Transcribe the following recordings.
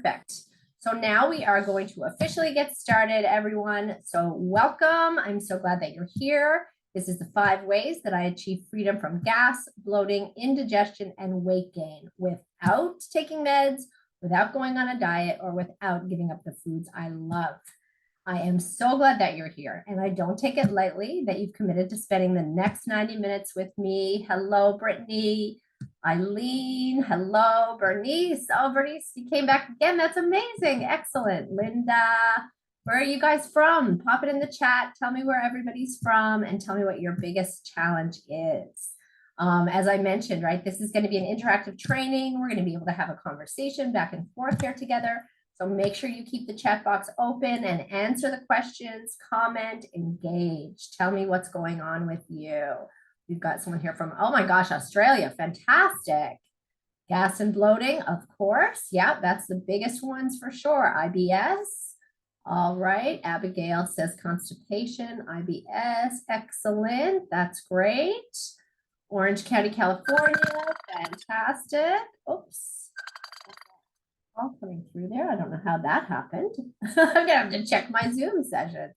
Perfect. So now we are going to officially get started, everyone. So welcome. I'm so glad that you're here. This is the 5 ways that I achieve freedom from gas, bloating, indigestion, and weight gain without taking meds, without going on a diet, or without giving up the foods I love. I am so glad that you're here, and I don't take it lightly that you've committed to spending the next 90 minutes with me. Hello, Brittany. Eileen, hello, Bernice. Oh, Bernice, you came back again. That's amazing. Excellent. Linda, where are you guys from? Pop it in the chat. Tell me where everybody's from and tell me what your biggest challenge is. As I mentioned, right, this is going to be an interactive training. We're going to be able to have a conversation back and forth here together. So make sure you keep the chat box open and answer the questions, comment, engage. Tell me what's going on with you. We've got someone here from, oh my gosh, Australia. Fantastic. Gas and bloating, of course. Yeah, that's the biggest ones for sure. IBS. All right. Abigail says constipation, IBS. Excellent. That's great. Orange County, California. Fantastic. Oops. All coming through there. I don't know how that happened. I'm gonna have to check my Zoom sessions.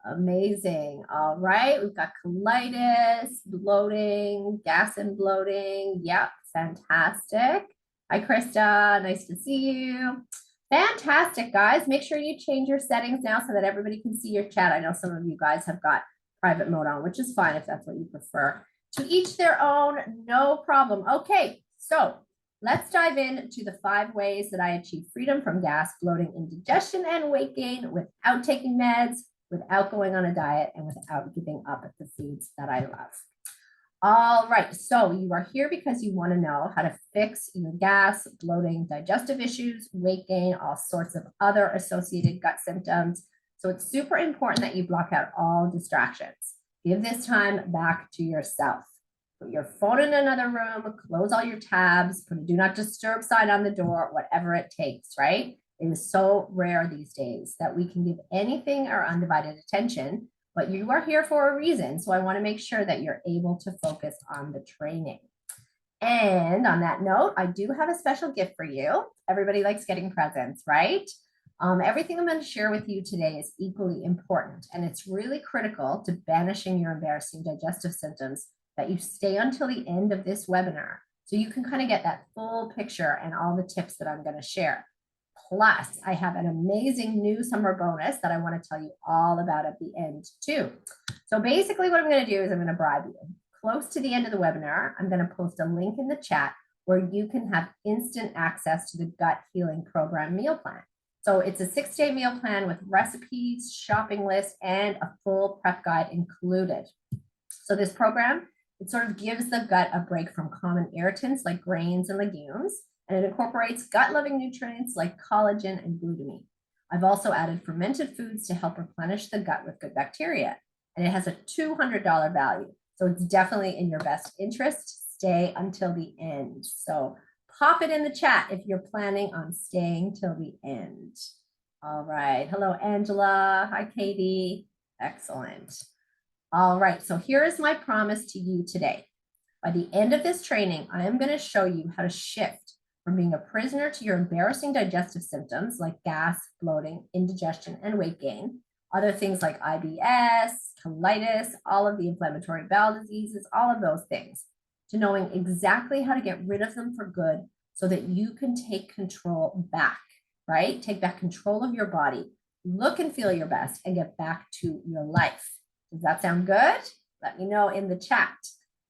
Amazing. All right, we've got colitis, bloating, gas and bloating. Yep, fantastic. Hi, Krista. Nice to see you. Fantastic, guys. Make sure you change your settings now so that everybody can see your chat. I know some of you guys have got private mode on, which is fine if that's what you prefer. To each their own, no problem. Okay, so let's dive into the 5 ways that I achieve freedom from gas, bloating, indigestion, and weight gain without taking meds, without going on a diet, and without giving up the foods that I love. All right, so you are here because you want to know how to fix your gas, bloating, digestive issues, weight gain, all sorts of other associated gut symptoms. So it's super important that you block out all distractions. Give this time back to yourself. Put your phone in another room, close all your tabs, put a do not disturb sign on the door, whatever it takes, right? It is so rare these days that we can give anything our undivided attention, but you are here for a reason. So I want to make sure that you're able to focus on the training. And on that note, I do have a special gift for you. Everybody likes getting presents, right? Everything I'm going to share with you today is equally important, and it's really critical to banishing your embarrassing digestive symptoms that you stay until the end of this webinar so you can kind of get that full picture and all the tips that I'm going to share. Plus, I have an amazing new summer bonus that I want to tell you all about at the end too. So basically what I'm going to do is I'm going to bribe you. Close to the end of the webinar, I'm going to post a link in the chat where you can have instant access to the Gut Healing Program meal plan. So it's a 6-day meal plan with recipes, shopping list, and a full prep guide included. So this program, it sort of gives the gut a break from common irritants like grains and legumes, and it incorporates gut-loving nutrients like collagen and glutamine. I've also added fermented foods to help replenish the gut with good bacteria, and it has a $200 value. So it's definitely in your best interest. Stay until the end. So pop it in the chat if you're planning on staying till the end. All right. Hello, Angela. Hi, Katie. Excellent. All right, so here is my promise to you today. By the end of this training, I am going to show you how to shift from being a prisoner to your embarrassing digestive symptoms like gas, bloating, indigestion, and weight gain, other things like IBS, colitis, all of the inflammatory bowel diseases, all of those things, to knowing exactly how to get rid of them for good so that you can take control back, right? Take back control of your body, look and feel your best, and get back to your life. Does that sound good? Let me know in the chat.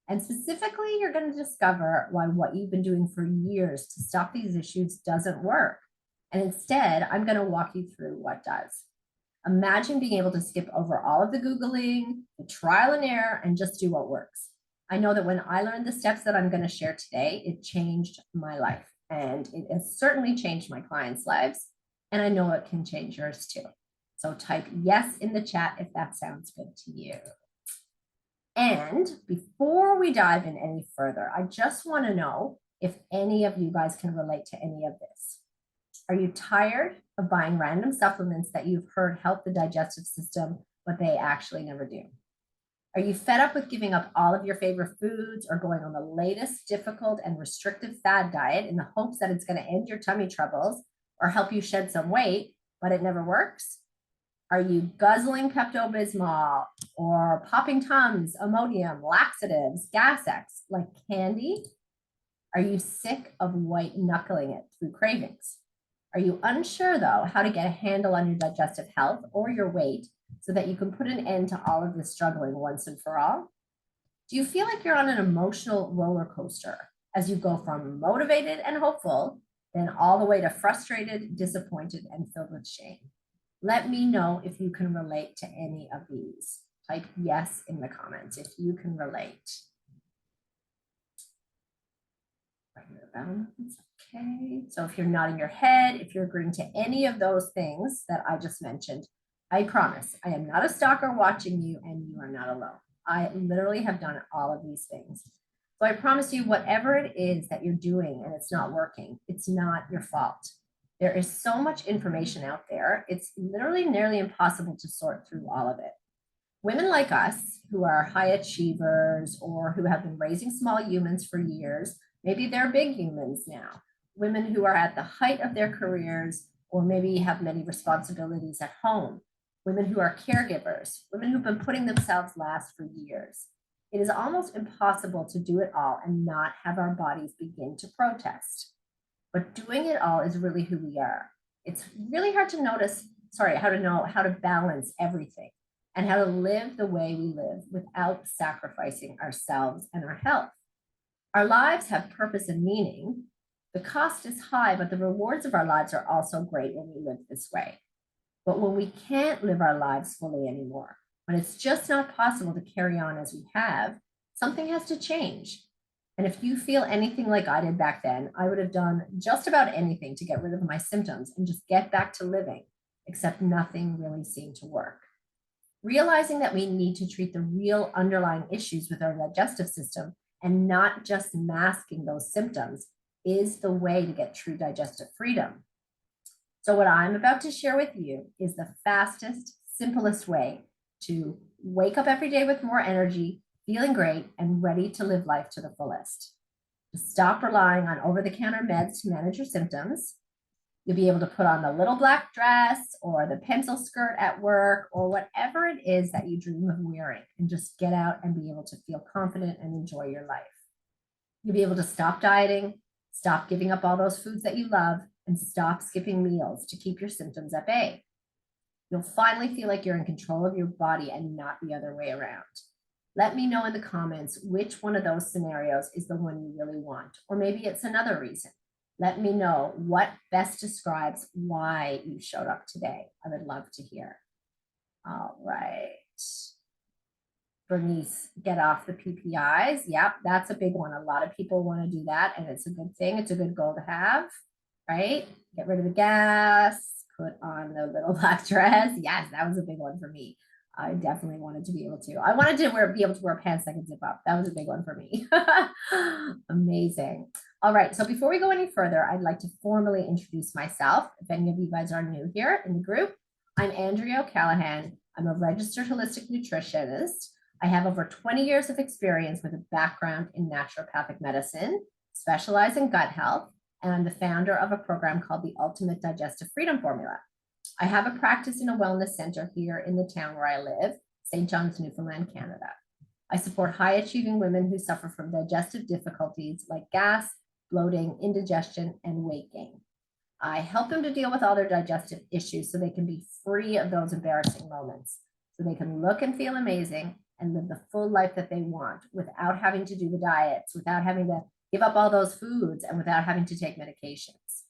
And specifically, you're going to discover why what you've been doing for years to stop these issues doesn't work. And instead, I'm going to walk you through what does. Imagine being able to skip over all of the Googling, the trial and error, and just do what works. I know that when I learned the steps that I'm going to share today, it changed my life. And it has certainly changed my clients' lives. And I know it can change yours too. So type yes in the chat if that sounds good to you. And before we dive in any further, I just want to know if any of you guys can relate to any of this. Are you tired of buying random supplements that you've heard help the digestive system, but they actually never do? Are you fed up with giving up all of your favorite foods or going on the latest difficult and restrictive fad diet in the hopes that it's going to end your tummy troubles, or help you shed some weight, but it never works? Are you guzzling Pepto-Bismol or popping Tums, Imodium, laxatives, Gas-X like candy? Are you sick of white knuckling it through cravings? Are you unsure, though, how to get a handle on your digestive health or your weight so that you can put an end to all of this struggling once and for all? Do you feel like you're on an emotional roller coaster as you go from motivated and hopeful, then all the way to frustrated, disappointed, and filled with shame? Let me know if you can relate to any of these. Type yes in the comments if you can relate. Okay, so if you're nodding your head, if you're agreeing to any of those things that I just mentioned, I promise I am not a stalker watching you and you are not alone. I literally have done all of these things. So I promise you, whatever it is that you're doing and it's not working, it's not your fault. There is so much information out there. It's literally nearly impossible to sort through all of it. Women like us who are high achievers or who have been raising small humans for years, maybe they're big humans now, women who are at the height of their careers or maybe have many responsibilities at home, women who are caregivers, women who've been putting themselves last for years. It is almost impossible to do it all and not have our bodies begin to protest. But doing it all is really who we are. It's really hard to how to know how to balance everything and how to live the way we live without sacrificing ourselves and our health. Our lives have purpose and meaning. The cost is high, but the rewards of our lives are also great when we live this way. But when we can't live our lives fully anymore, when it's just not possible to carry on as we have, something has to change. And if you feel anything like I did back then, I would have done just about anything to get rid of my symptoms and just get back to living, except nothing really seemed to work. Realizing that we need to treat the real underlying issues with our digestive system and not just masking those symptoms is the way to get true digestive freedom. So what I'm about to share with you is the fastest, simplest way to wake up every day with more energy, feeling great, and ready to live life to the fullest. To stop relying on over-the-counter meds to manage your symptoms. You'll be able to put on the little black dress or the pencil skirt at work or whatever it is that you dream of wearing and just get out and be able to feel confident and enjoy your life. You'll be able to stop dieting, stop giving up all those foods that you love, and stop skipping meals to keep your symptoms at bay. You'll finally feel like you're in control of your body and not the other way around. Let me know in the comments which one of those scenarios is the one you really want, or maybe it's another reason. Let me know what best describes why you showed up today. I would love to hear. All right. Bernice, get off the PPIs. Yep, that's a big one. A lot of people want to do that, and it's a good thing. It's a good goal to have, right? Get rid of the gas, put on the little black dress. Yes, that was a big one for me. I definitely wanted to be able to. I wanted to be able to wear pants that could zip up. That was a big one for me. Amazing. All right, so before we go any further, I'd like to formally introduce myself. If any of you guys are new here in the group, I'm Andrea O'Callahan. I'm a registered holistic nutritionist. I have over 20 years of experience with a background in naturopathic medicine, specialize in gut health, and I'm the founder of a program called the Ultimate Digestive Freedom Formula. I have a practice in a wellness center here in the town where I live, St. John's, Newfoundland, Canada. I support high-achieving women who suffer from digestive difficulties like gas, bloating, indigestion, and weight gain. I help them to deal with all their digestive issues so they can be free of those embarrassing moments, so they can look and feel amazing and live the full life that they want without having to do the diets, without having to give up all those foods, and without having to take medications.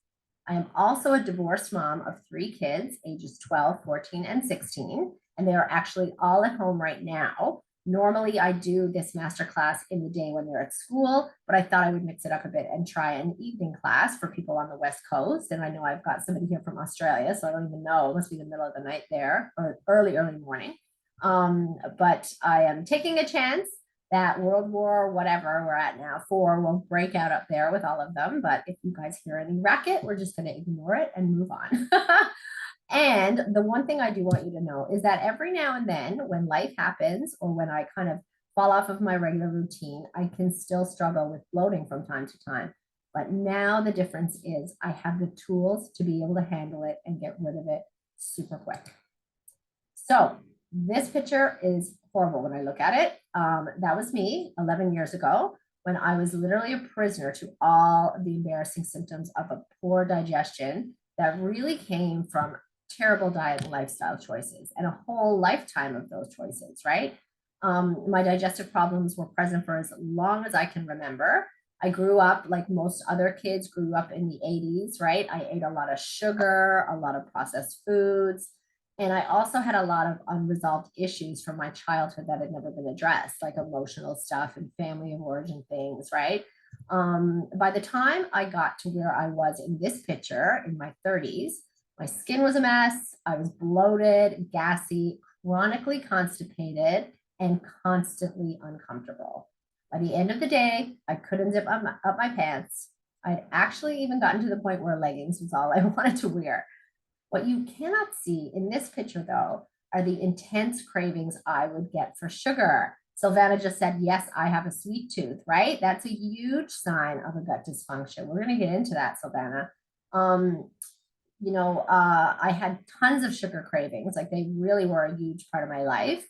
I am also a divorced mom of 3 kids, ages 12, 14, and 16, and they are actually all at home right now. Normally, I do this masterclass in the day when they're at school, but I thought I would mix it up a bit and try an evening class for people on the West Coast. And I know I've got somebody here from Australia, so I don't even know. It must be the middle of the night there, or early morning. But I am taking a chance that World War, whatever we're at now, 4 will break out up there with all of them. But if you guys hear any racket, we're just going to ignore it and move on. And the one thing I do want you to know is that every now and then when life happens or when I kind of fall off of my regular routine, I can still struggle with bloating from time to time. But now the difference is I have the tools to be able to handle it and get rid of it super quick. So this picture is horrible when I look at it. That was me 11 years ago when I was literally a prisoner to all of the embarrassing symptoms of a poor digestion that really came from terrible diet and lifestyle choices and a whole lifetime of those choices, right? My digestive problems were present for as long as I can remember. I grew up like most other kids grew up in the 80s, right? I ate a lot of sugar, a lot of processed foods. And I also had a lot of unresolved issues from my childhood that had never been addressed, like emotional stuff and family of origin things, right? By the time I got to where I was in this picture in my 30s, my skin was a mess. I was bloated, gassy, chronically constipated, and constantly uncomfortable. By the end of the day, I couldn't zip up my pants. I'd actually even gotten to the point where leggings was all I wanted to wear. What you cannot see in this picture, though, are the intense cravings I would get for sugar. Sylvana just said, yes, I have a sweet tooth, right? That's a huge sign of a gut dysfunction. We're going to get into that, Sylvana. I had tons of sugar cravings. Like they really were a huge part of my life.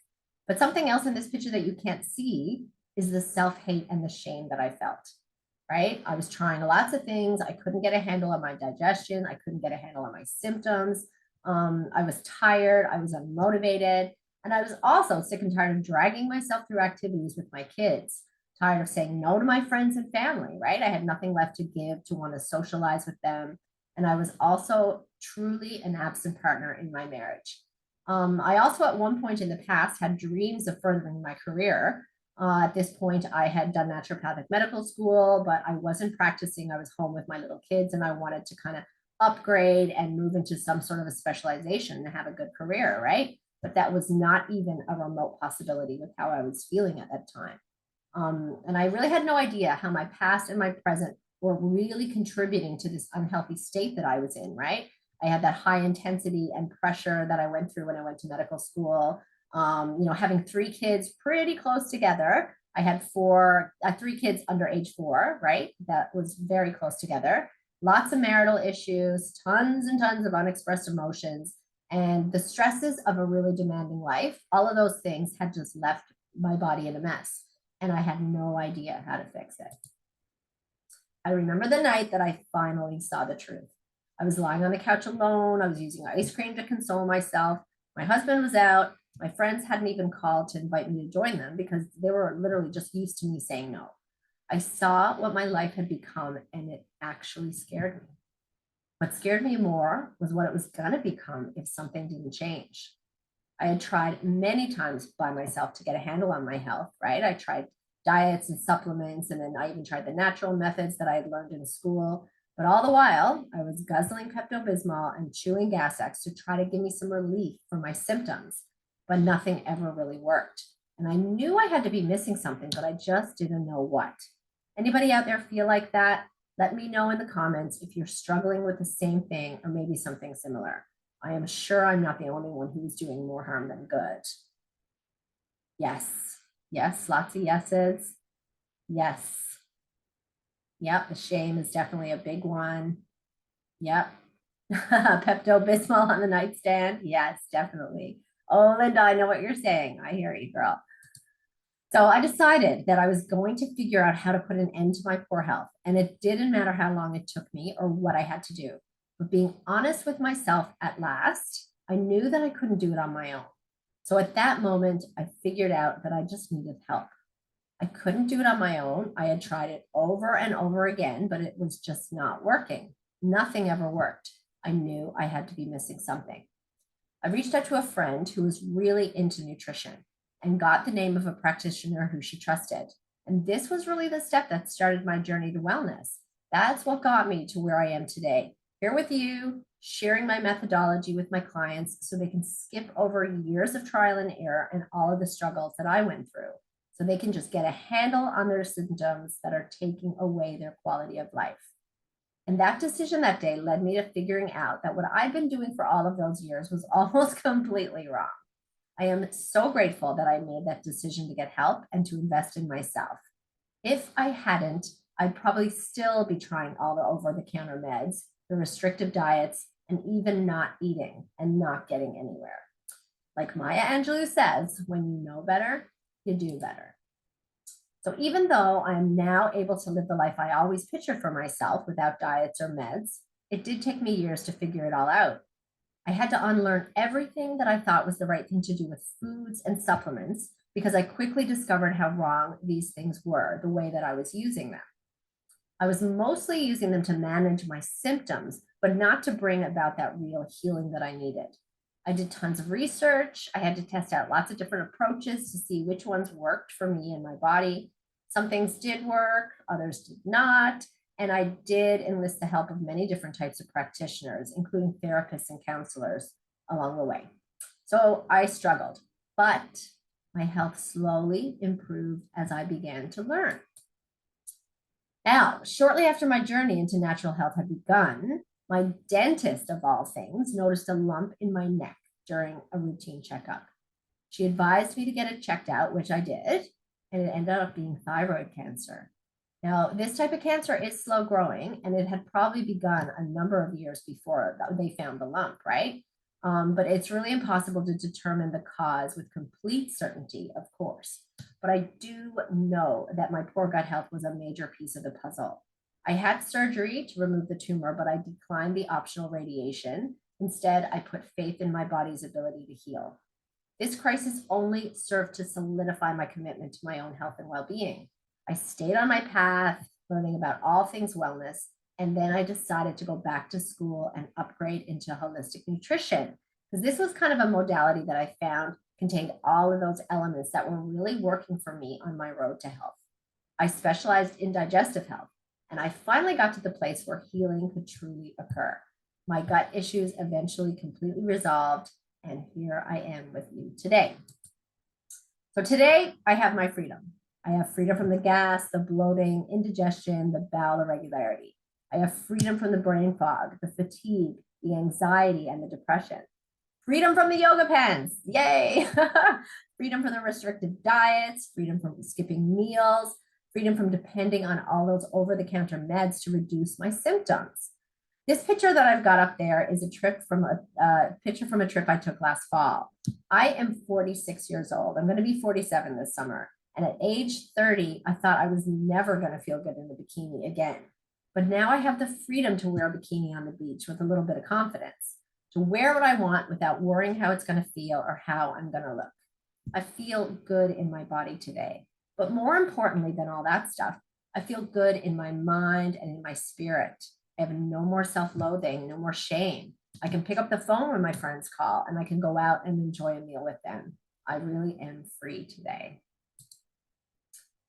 But something else in this picture that you can't see is the self-hate and the shame that I felt, right? I was trying lots of things. I couldn't get a handle on my digestion. I couldn't get a handle on my symptoms. I was tired. I was unmotivated. And I was also sick and tired of dragging myself through activities with my kids, tired of saying no to my friends and family, right? I had nothing left to give, to want to socialize with them. And I was also truly an absent partner in my marriage. I also, at one point in the past, had dreams of furthering my career. At this point, I had done naturopathic medical school, but I wasn't practicing. I was home with my little kids, and I wanted to kind of upgrade and move into some sort of a specialization and have a good career, right? But that was not even a remote possibility with how I was feeling at that time. And I really had no idea how my past and my present were really contributing to this unhealthy state that I was in, right? I had that high intensity and pressure that I went through when I went to medical school. Having three kids pretty close together. I had three kids under age 4, right? That was very close together. Lots of marital issues, tons and tons of unexpressed emotions, and the stresses of a really demanding life. All of those things had just left my body in a mess, and I had no idea how to fix it. I remember the night that I finally saw the truth. I was lying on the couch alone. I was using ice cream to console myself. My husband was out. My friends hadn't even called to invite me to join them because they were literally just used to me saying no. I saw what my life had become, and it actually scared me. What scared me more was what it was going to become if something didn't change. I had tried many times by myself to get a handle on my health, right? I tried diets and supplements, and then I even tried the natural methods that I had learned in school. But all the while, I was guzzling Pepto-Bismol and chewing Gas-X to try to give me some relief from my symptoms, but nothing ever really worked. And I knew I had to be missing something, but I just didn't know what. Anybody out there feel like that? Let me know in the comments if you're struggling with the same thing or maybe something similar. I am sure I'm not the only one who's doing more harm than good. Yes, yes, lots of yeses. Yes. Yep, the shame is definitely a big one. Yep. Pepto-Bismol on the nightstand. Yes, definitely. Oh, Linda, I know what you're saying. I hear you, girl. So I decided that I was going to figure out how to put an end to my poor health. And it didn't matter how long it took me or what I had to do. But being honest with myself at last, I knew that I couldn't do it on my own. So at that moment, I figured out that I just needed help. I couldn't do it on my own. I had tried it over and over again, but it was just not working. Nothing ever worked. I knew I had to be missing something. I reached out to a friend who was really into nutrition and got the name of a practitioner who she trusted. And this was really the step that started my journey to wellness. That's what got me to where I am today, here with you, sharing my methodology with my clients so they can skip over years of trial and error and all of the struggles that I went through, so they can just get a handle on their symptoms that are taking away their quality of life. And that decision that day led me to figuring out that what I'd been doing for all of those years was almost completely wrong. I am so grateful that I made that decision to get help and to invest in myself. If I hadn't, I'd probably still be trying all the over-the-counter meds, the restrictive diets, and even not eating and not getting anywhere. Like Maya Angelou says, when you know better, you do better. So even though I am now able to live the life I always pictured for myself without diets or meds, it did take me years to figure it all out. I had to unlearn everything that I thought was the right thing to do with foods and supplements because I quickly discovered how wrong these things were, the way that I was using them. I was mostly using them to manage my symptoms, but not to bring about that real healing that I needed. I did tons of research. I had to test out lots of different approaches to see which ones worked for me and my body. Some things did work, others did not. And I did enlist the help of many different types of practitioners, including therapists and counselors along the way. So I struggled, but my health slowly improved as I began to learn. Now, shortly after my journey into natural health had begun, my dentist, of all things, noticed a lump in my neck during a routine checkup. She advised me to get it checked out, which I did, and it ended up being thyroid cancer. Now, this type of cancer is slow growing, and it had probably begun a number of years before they found the lump, right? But it's really impossible to determine the cause with complete certainty, of course. But I do know that my poor gut health was a major piece of the puzzle. I had surgery to remove the tumor, but I declined the optional radiation. Instead, I put faith in my body's ability to heal. This crisis only served to solidify my commitment to my own health and well-being. I stayed on my path, learning about all things wellness, and then I decided to go back to school and upgrade into holistic nutrition, because this was kind of a modality that I found contained all of those elements that were really working for me on my road to health. I specialized in digestive health, and I finally got to the place where healing could truly occur. My gut issues eventually completely resolved, and here I am with you today. So today I have my freedom. I have freedom from the gas, the bloating, indigestion, the bowel irregularity. I have freedom from the brain fog, the fatigue, the anxiety, and the depression. Freedom from the yoga pants, yay! Freedom from the restrictive diets, freedom from skipping meals, freedom from depending on all those over-the-counter meds to reduce my symptoms. This picture that I've got up there is a picture from a trip I took last fall. I am 46 years old. I'm going to be 47 this summer. And at age 30, I thought I was never going to feel good in a bikini again. But now I have the freedom to wear a bikini on the beach with a little bit of confidence, to wear what I want without worrying how it's going to feel or how I'm going to look. I feel good in my body today. But more importantly than all that stuff, I feel good in my mind and in my spirit. I have no more self-loathing, no more shame. I can pick up the phone when my friends call, and I can go out and enjoy a meal with them. I really am free today.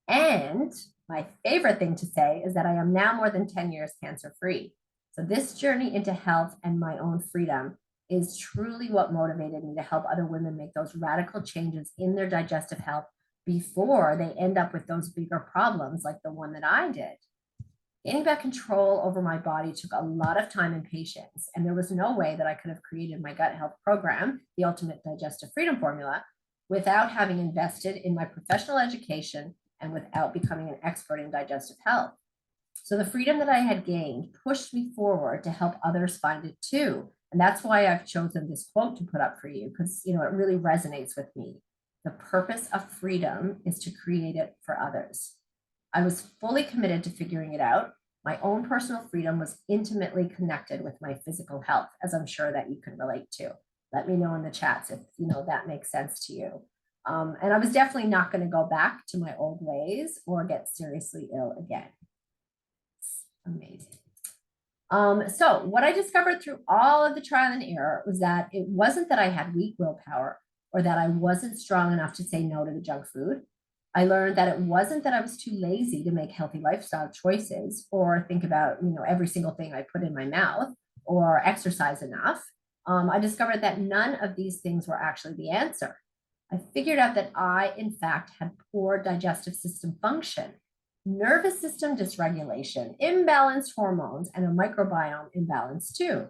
And my favorite thing to say is that I am now more than 10 years cancer-free. So this journey into health and my own freedom is truly what motivated me to help other women make those radical changes in their digestive health before they end up with those bigger problems like the one that I did. Gaining back control over my body took a lot of time and patience, and there was no way that I could have created my gut health program, the Ultimate Digestive Freedom Formula, without having invested in my professional education and without becoming an expert in digestive health. So the freedom that I had gained pushed me forward to help others find it too. And that's why I've chosen this quote to put up for you, because it really resonates with me. The purpose of freedom is to create it for others. I was fully committed to figuring it out. My own personal freedom was intimately connected with my physical health, as I'm sure that you can relate to. Let me know in the chats if that makes sense to you. And I was definitely not going to go back to my old ways or get seriously ill again. It's amazing. So what I discovered through all of the trial and error was that it wasn't that I had weak willpower or that I wasn't strong enough to say no to the junk food. I learned that it wasn't that I was too lazy to make healthy lifestyle choices or think about, every single thing I put in my mouth or exercise enough. I discovered that none of these things were actually the answer. I figured out that I, in fact, had poor digestive system function, nervous system dysregulation, imbalanced hormones, and a microbiome imbalance too.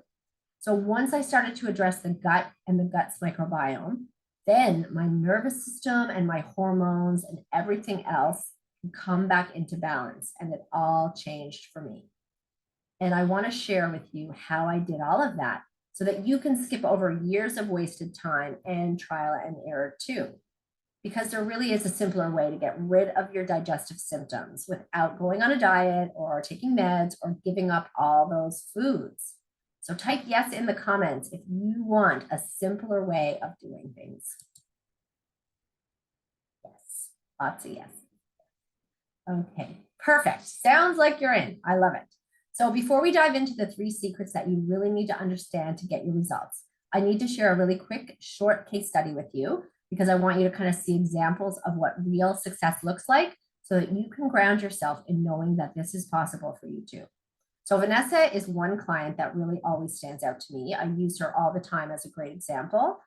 So once I started to address the gut and the gut's microbiome, then my nervous system and my hormones and everything else to come back into balance. And it all changed for me. And I want to share with you how I did all of that so that you can skip over years of wasted time and trial and error too. Because there really is a simpler way to get rid of your digestive symptoms without going on a diet or taking meds or giving up all those foods. So type yes in the comments if you want a simpler way of doing things. Yes, lots of yes. Okay, perfect. Sounds like you're in. I love it. So before we dive into the 3 secrets that you really need to understand to get your results, I need to share a really quick, short case study with you because I want you to kind of see examples of what real success looks like so that you can ground yourself in knowing that this is possible for you too. So Vanessa is one client that really always stands out to me. I use her all the time as a great example.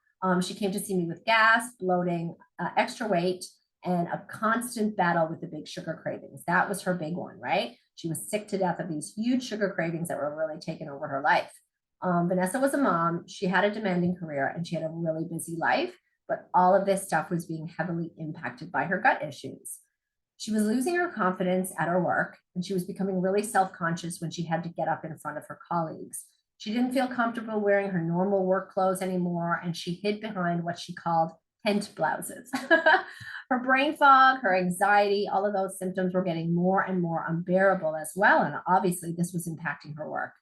She came to see me with gas, bloating, extra weight, and a constant battle with the big sugar cravings. That was her big one, right? She was sick to death of these huge sugar cravings that were really taking over her life. Vanessa was a mom. She had a demanding career and she had a really busy life, but all of this stuff was being heavily impacted by her gut issues. She was losing her confidence at her work and she was becoming really self-conscious when she had to get up in front of her colleagues. She didn't feel comfortable wearing her normal work clothes anymore and she hid behind what she called tent blouses. Her brain fog, her anxiety, all of those symptoms were getting more and more unbearable as well. And obviously this was impacting her work.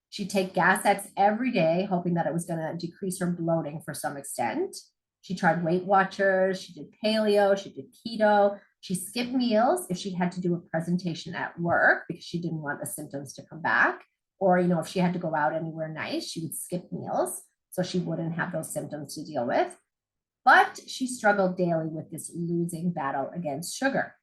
She'd take Gas X every day, hoping that it was going to decrease her bloating for some extent. She tried Weight Watchers, she did paleo, she did keto. She skipped meals if she had to do a presentation at work because she didn't want the symptoms to come back. Or, if she had to go out anywhere nice, she would skip meals so she wouldn't have those symptoms to deal with. But she struggled daily with this losing battle against sugar.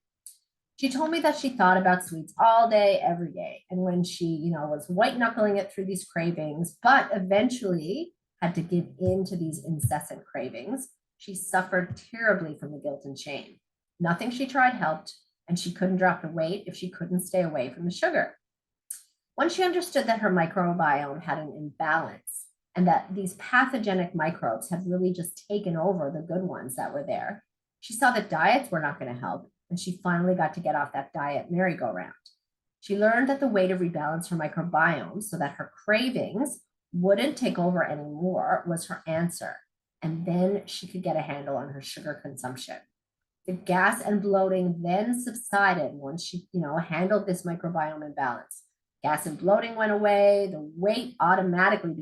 She told me that she thought about sweets all day, every day. And when she, was white knuckling it through these cravings, but eventually had to give in to these incessant cravings, she suffered terribly from the guilt and shame. Nothing she tried helped, and she couldn't drop the weight if she couldn't stay away from the sugar. Once she understood that her microbiome had an imbalance and that these pathogenic microbes had really just taken over the good ones that were there, she saw that diets were not going to help, and she finally got to get off that diet merry-go-round. She learned that the way to rebalance her microbiome so that her cravings wouldn't take over anymore was her answer, and then she could get a handle on her sugar consumption. The gas and bloating then subsided once she, handled this microbiome imbalance. Gas and bloating went away. The weight automatically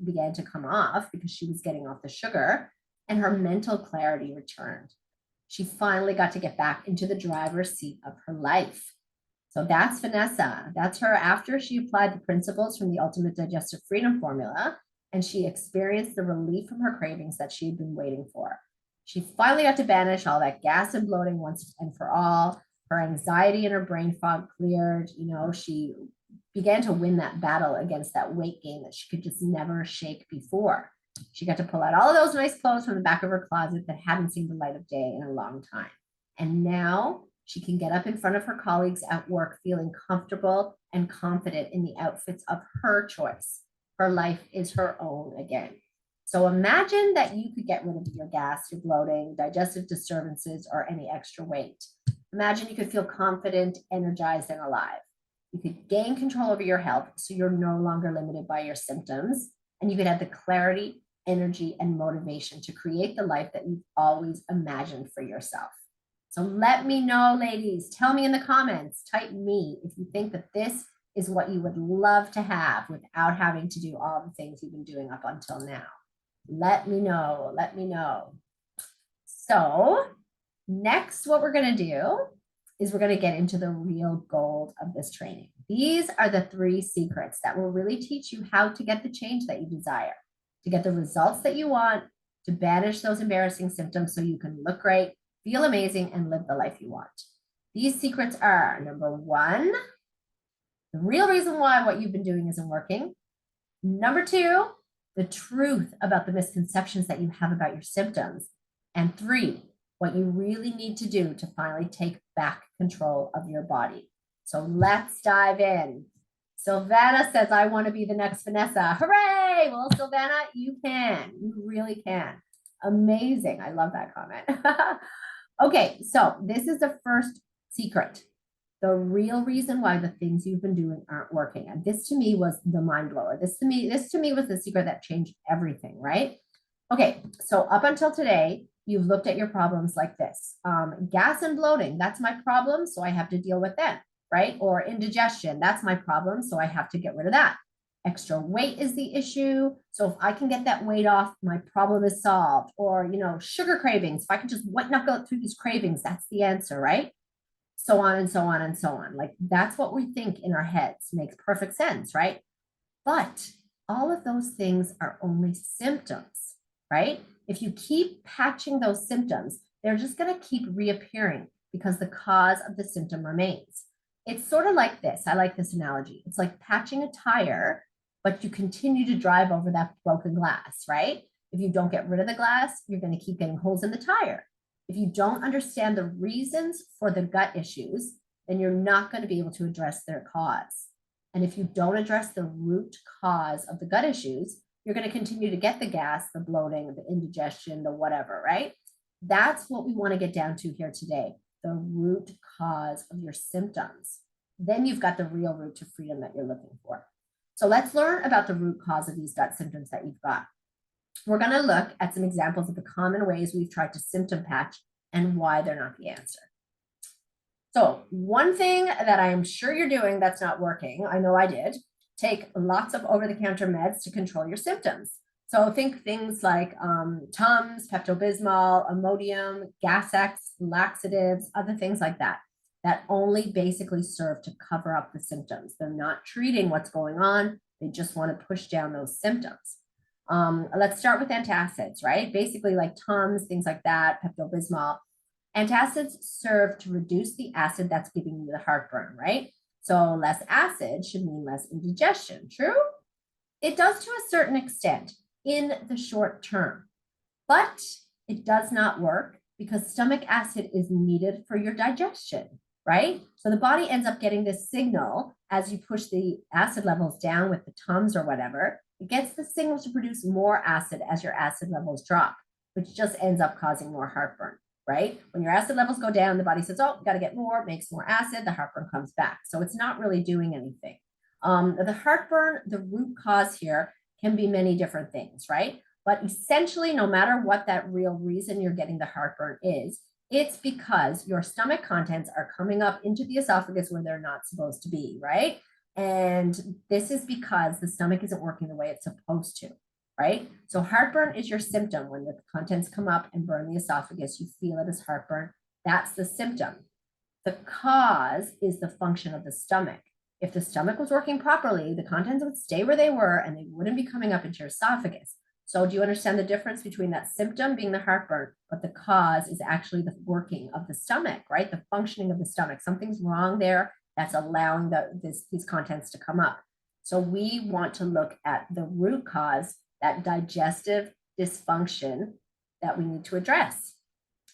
began to come off because she was getting off the sugar, and her mental clarity returned. She finally got to get back into the driver's seat of her life. So that's Vanessa. That's her after she applied the principles from the Ultimate Digestive Freedom Formula, and she experienced the relief from her cravings that she had been waiting for. She finally got to banish all that gas and bloating once and for all. Her anxiety and her brain fog cleared. She began to win that battle against that weight gain that she could just never shake before. She got to pull out all of those nice clothes from the back of her closet that hadn't seen the light of day in a long time. And now she can get up in front of her colleagues at work feeling comfortable and confident in the outfits of her choice. Her life is her own again. So imagine that you could get rid of your gas, your bloating, digestive disturbances, or any extra weight. Imagine you could feel confident, energized, and alive. You could gain control over your health so you're no longer limited by your symptoms, and you could have the clarity, energy, and motivation to create the life that you've always imagined for yourself. So let me know, ladies. Tell me in the comments, type me if you think that this is what you would love to have without having to do all the things you've been doing up until now. Let me know. Let me know. So next, what we're going to do is we're going to get into the real gold of this training. These are the 3 secrets that will really teach you how to get the change that you desire, to get the results that you want, to banish those embarrassing symptoms so you can look great, feel amazing, and live the life you want. These secrets are, number 1, the real reason why what you've been doing isn't working. Number 2, the truth about the misconceptions that you have about your symptoms. And 3, what you really need to do to finally take back control of your body. So let's dive in. Silvana says, I want to be the next Vanessa. Hooray! Well, Silvana, you can. You really can. Amazing. I love that comment. Okay, so this is the first secret. The real reason why the things you've been doing aren't working. And this to me was the mind blower. This to me was the secret that changed everything, right? Okay, so up until today, you've looked at your problems like this. Gas and bloating, that's my problem, so I have to deal with them, right? Or indigestion, that's my problem, so I have to get rid of that. Extra weight is the issue. So if I can get that weight off, my problem is solved. Or, sugar cravings, if I can just white knuckle through these cravings, that's the answer, right? So on and so on and so on. Like that's what we think in our heads. Makes perfect sense, right? But all of those things are only symptoms, right? If you keep patching those symptoms, they're just going to keep reappearing because the cause of the symptom remains. It's sort of like this. I like this analogy. It's like patching a tire, but you continue to drive over that broken glass, right? If you don't get rid of the glass, you're going to keep getting holes in the tire. If you don't understand the reasons for the gut issues, then you're not going to be able to address their cause. And if you don't address the root cause of the gut issues, you're going to continue to get the gas, the bloating, the indigestion, the whatever, right? That's what we want to get down to here today, the root cause of your symptoms. Then you've got the real route to freedom that you're looking for. So let's learn about the root cause of these gut symptoms that you've got. We're going to look at some examples of the common ways we've tried to symptom patch and why they're not the answer. So one thing that I'm sure you're doing that's not working, I know I did, take lots of over-the-counter meds to control your symptoms. So think things like Tums, Pepto-Bismol, Imodium, Gas-X, laxatives, other things like that, that only basically serve to cover up the symptoms. They're not treating what's going on. They just want to push down those symptoms. Let's start with antacids, right? Basically like Tums, things like that, Pepto-Bismol. Antacids serve to reduce the acid that's giving you the heartburn, right? So less acid should mean less indigestion, true? It does to a certain extent in the short term, but it does not work because stomach acid is needed for your digestion, right? So the body ends up getting this signal as you push the acid levels down with the Tums or whatever. It gets the signal to produce more acid as your acid levels drop, which just ends up causing more heartburn, right? When your acid levels go down, the body says, oh, got to get more, makes more acid, the heartburn comes back. So it's not really doing anything. The heartburn, the root cause here can be many different things, right? But essentially, no matter what that real reason you're getting the heartburn is, it's because your stomach contents are coming up into the esophagus where they're not supposed to be, right? And this is because the stomach isn't working the way it's supposed to, right? So heartburn is your symptom. When the contents come up and burn the esophagus, you feel it as heartburn. That's the symptom. The cause is the function of the stomach. If the stomach was working properly, the contents would stay where they were and they wouldn't be coming up into your esophagus. So do you understand the difference between that symptom being the heartburn, but the cause is actually the working of the stomach, right? The functioning of the stomach. Something's wrong there that's allowing these contents to come up. So we want to look at the root cause, that digestive dysfunction that we need to address.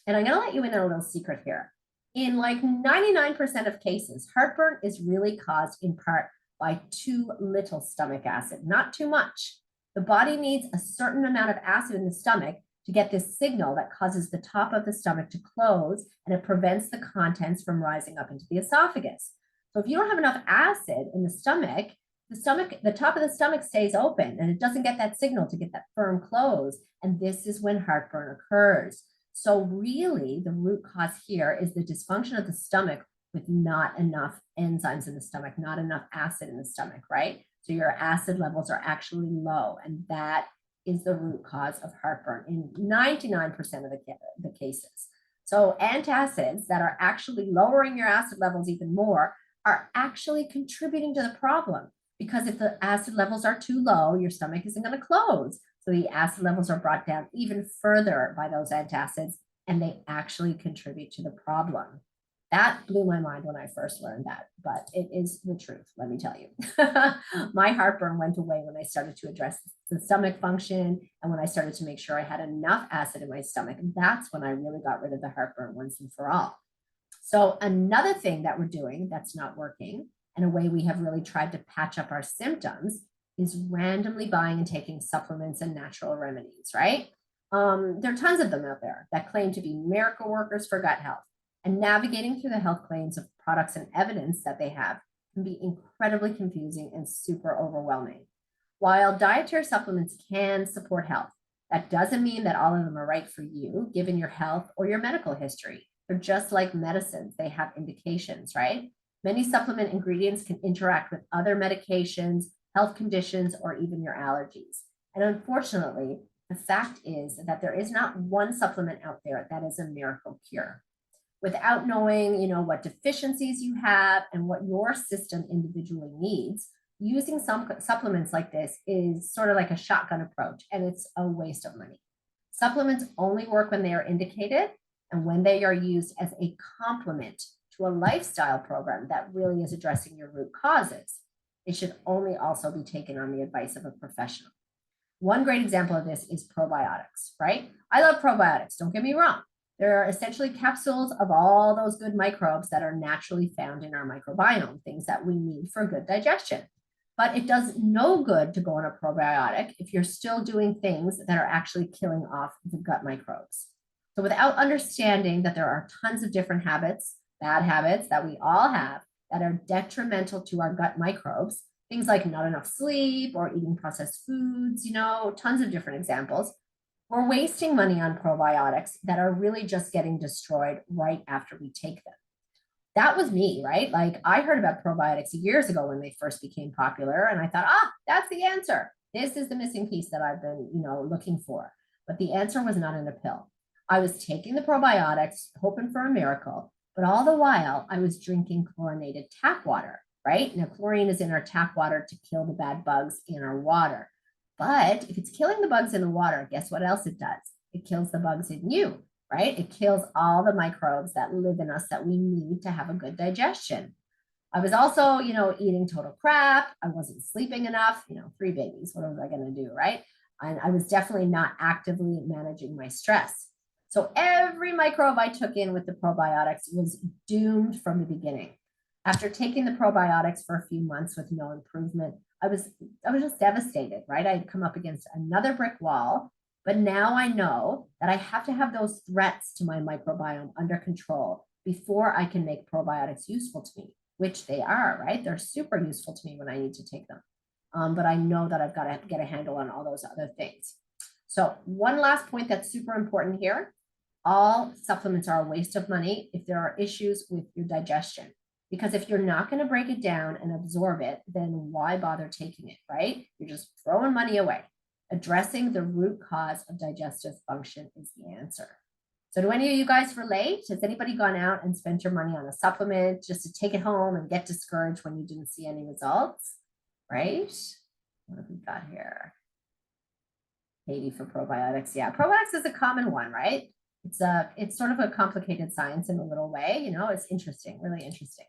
And I'm going to let you in on a little secret here. In like 99% of cases, heartburn is really caused in part by too little stomach acid, not too much. The body needs a certain amount of acid in the stomach to get this signal that causes the top of the stomach to close, and it prevents the contents from rising up into the esophagus. So if you don't have enough acid in the top of the stomach stays open and it doesn't get that signal to get that firm close. And this is when heartburn occurs. So really the root cause here is the dysfunction of the stomach with not enough enzymes in the stomach, not enough acid in the stomach, right? So your acid levels are actually low, and that is the root cause of heartburn in 99% of the cases. So antacids that are actually lowering your acid levels even more are actually contributing to the problem, because if the acid levels are too low, your stomach isn't going to close. So the acid levels are brought down even further by those antacids, and they actually contribute to the problem. That blew my mind when I first learned that, but it is the truth, let me tell you. My heartburn went away when I started to address the stomach function and when I started to make sure I had enough acid in my stomach. And that's when I really got rid of the heartburn once and for all. So another thing that we're doing that's not working, and a way we have really tried to patch up our symptoms, is randomly buying and taking supplements and natural remedies, right? There are tons of them out there that claim to be miracle workers for gut health. And navigating through the health claims of products and evidence that they have can be incredibly confusing and super overwhelming. While dietary supplements can support health, that doesn't mean that all of them are right for you, given your health or your medical history. They're just like medicines, they have indications, right? Many supplement ingredients can interact with other medications, health conditions, or even your allergies. And unfortunately, the fact is that there is not one supplement out there that is a miracle cure. Without knowing, what deficiencies you have and what your system individually needs, using some supplements like this is sort of like a shotgun approach, and it's a waste of money. Supplements only work when they are indicated and when they are used as a complement to a lifestyle program that really is addressing your root causes. It should only also be taken on the advice of a professional. One great example of this is probiotics, right? I love probiotics, don't get me wrong. They're essentially capsules of all those good microbes that are naturally found in our microbiome, things that we need for good digestion. But it does no good to go on a probiotic if you're still doing things that are actually killing off the gut microbes. So without understanding that there are tons of different habits, bad habits that we all have that are detrimental to our gut microbes, things like not enough sleep or eating processed foods, tons of different examples, we're wasting money on probiotics that are really just getting destroyed right after we take them. That was me, right? Like I heard about probiotics years ago when they first became popular, and I thought, that's the answer. This is the missing piece that I've been, looking for. But the answer was not in a pill. I was taking the probiotics, hoping for a miracle, but all the while I was drinking chlorinated tap water, right? Now, chlorine is in our tap water to kill the bad bugs in our water. But if it's killing the bugs in the water, guess what else it does? It kills the bugs in you, right? It kills all the microbes that live in us that we need to have a good digestion. I was also, eating total crap. I wasn't sleeping enough, 3 babies. What was I going to do, right? And I was definitely not actively managing my stress. So every microbe I took in with the probiotics was doomed from the beginning. After taking the probiotics for a few months with no improvement, I was just devastated, right? I'd come up against another brick wall, but now I know that I have to have those threats to my microbiome under control before I can make probiotics useful to me, which they are, right? They're super useful to me when I need to take them. But I know that I've got to get a handle on all those other things. So one last point that's super important here. All supplements are a waste of money if there are issues with your digestion. Because if you're not going to break it down and absorb it, then why bother taking it, right? You're just throwing money away. Addressing the root cause of digestive function is the answer. So do any of you guys relate? Has anybody gone out and spent your money on a supplement just to take it home and get discouraged when you didn't see any results, right? What have we got here? Katie for probiotics. Yeah, probiotics is a common one, right? It's sort of a complicated science in a little way, it's interesting, really interesting.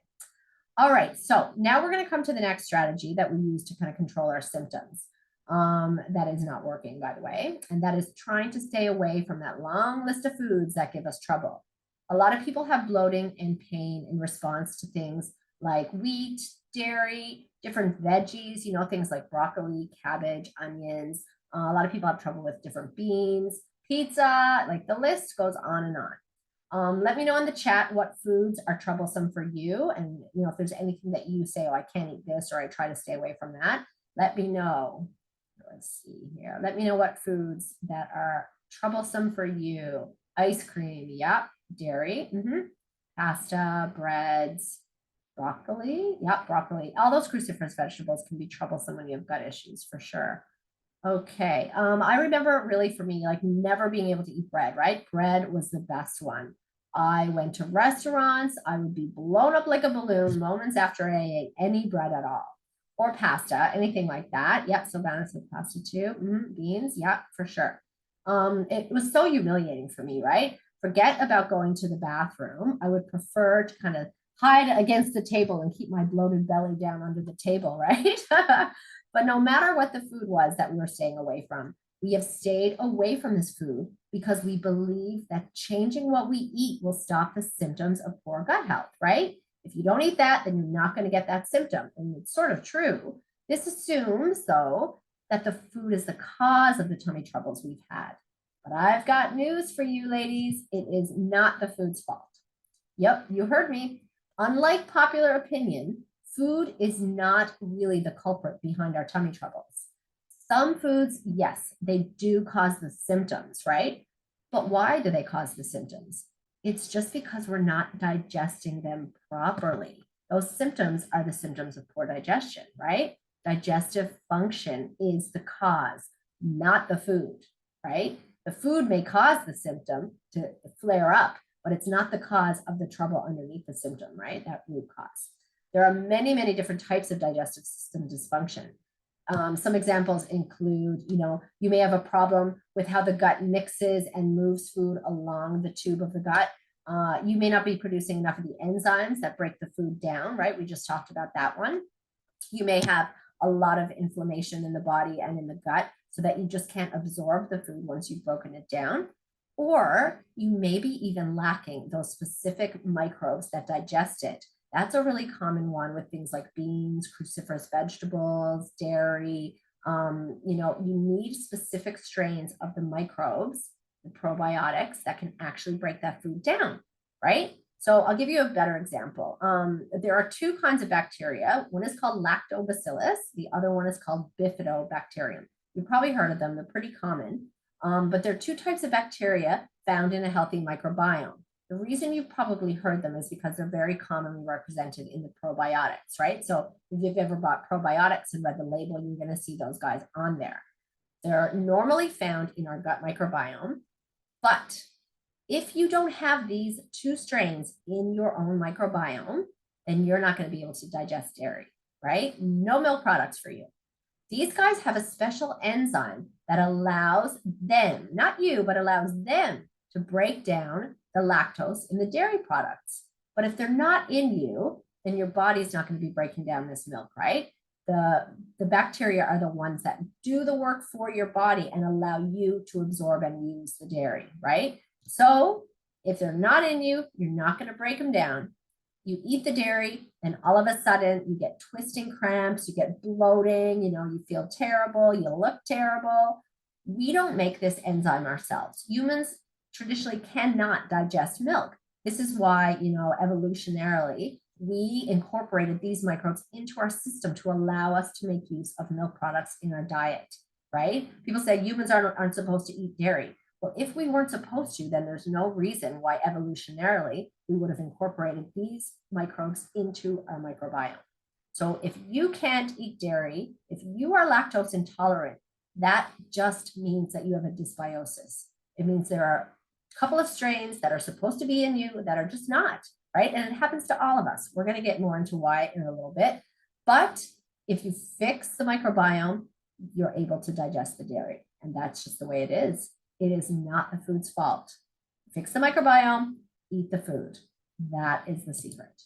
All right, so now we're going to come to the next strategy that we use to kind of control our symptoms. That is not working, by the way, and that is trying to stay away from that long list of foods that give us trouble. A lot of people have bloating and pain in response to things like wheat, dairy, different veggies, things like broccoli, cabbage, onions. A lot of people have trouble with different beans, pizza, like the list goes on and on. Let me know in the chat what foods are troublesome for you. And, if there's anything that you say, I can't eat this, or I try to stay away from that, let me know. Let's see here. Let me know what foods that are troublesome for you. Ice cream. Yep. Dairy. Pasta, breads, broccoli. Yep. Broccoli. All those cruciferous vegetables can be troublesome when you have gut issues for sure. Okay. I remember really for me, like never being able to eat bread, right? Bread was the best one. I went to restaurants. I would be blown up like a balloon moments after I ate any bread at all. Or pasta, anything like that. Yep, Sylvana said pasta too. Beans, yep, for sure. It was so humiliating for me, right? Forget about going to the bathroom. I would prefer to kind of hide against the table and keep my bloated belly down under the table, right? But no matter what the food was that we were staying away from, we have stayed away from this food because we believe that changing what we eat will stop the symptoms of poor gut health, right? If you don't eat that, then you're not going to get that symptom. And it's sort of true. This assumes, though, that the food is the cause of the tummy troubles we've had. But I've got news for you, ladies. It is not the food's fault. Yep, you heard me. Unlike popular opinion, food is not really the culprit behind our tummy troubles. Some foods, yes, they do cause the symptoms, right? But why do they cause the symptoms? It's just because we're not digesting them properly. Those symptoms are the symptoms of poor digestion, right? Digestive function is the cause, not the food, right? The food may cause the symptom to flare up, but it's not the cause of the trouble underneath the symptom, right? That root cause. There are many, many different types of digestive system dysfunction. Some examples include, you may have a problem with how the gut mixes and moves food along the tube of the gut. You may not be producing enough of the enzymes that break the food down, right? We just talked about that one. You may have a lot of inflammation in the body and in the gut so that you just can't absorb the food once you've broken it down. Or you may be even lacking those specific microbes that digest it. That's a really common one with things like beans, cruciferous vegetables, dairy. You need specific strains of the microbes, the probiotics that can actually break that food down, right? So I'll give you a better example. There are two kinds of bacteria. One is called lactobacillus. The other one is called bifidobacterium. You've probably heard of them. They're pretty common. But there are two types of bacteria found in a healthy microbiome. The reason you've probably heard them is because they're very commonly represented in the probiotics, right? So if you've ever bought probiotics and read the label, you're going to see those guys on there. They're normally found in our gut microbiome, but if you don't have these two strains in your own microbiome, then you're not going to be able to digest dairy, right? No milk products for you. These guys have a special enzyme that allows them, not you, but allows them to break down the lactose in the dairy products. But if they're not in you, then your body's not going to be breaking down this milk, right? The bacteria are the ones that do the work for your body and allow you to absorb and use the dairy, right? So if they're not in you, you're not going to break them down. You eat the dairy, and all of a sudden you get twisting cramps, you get bloating, you feel terrible, you look terrible. We don't make this enzyme ourselves. Humans traditionally cannot digest milk. This is why, evolutionarily, we incorporated these microbes into our system to allow us to make use of milk products in our diet, right? People say humans aren't supposed to eat dairy. Well, if we weren't supposed to, then there's no reason why evolutionarily we would have incorporated these microbes into our microbiome. So if you can't eat dairy, if you are lactose intolerant, that just means that you have a dysbiosis. It means there are a couple of strains that are supposed to be in you that are just not, right? And it happens to all of us. We're going to get more into why in a little bit. But if you fix the microbiome, you're able to digest the dairy. And that's just the way it is. It is not the food's fault. Fix the microbiome, eat the food. That is the secret.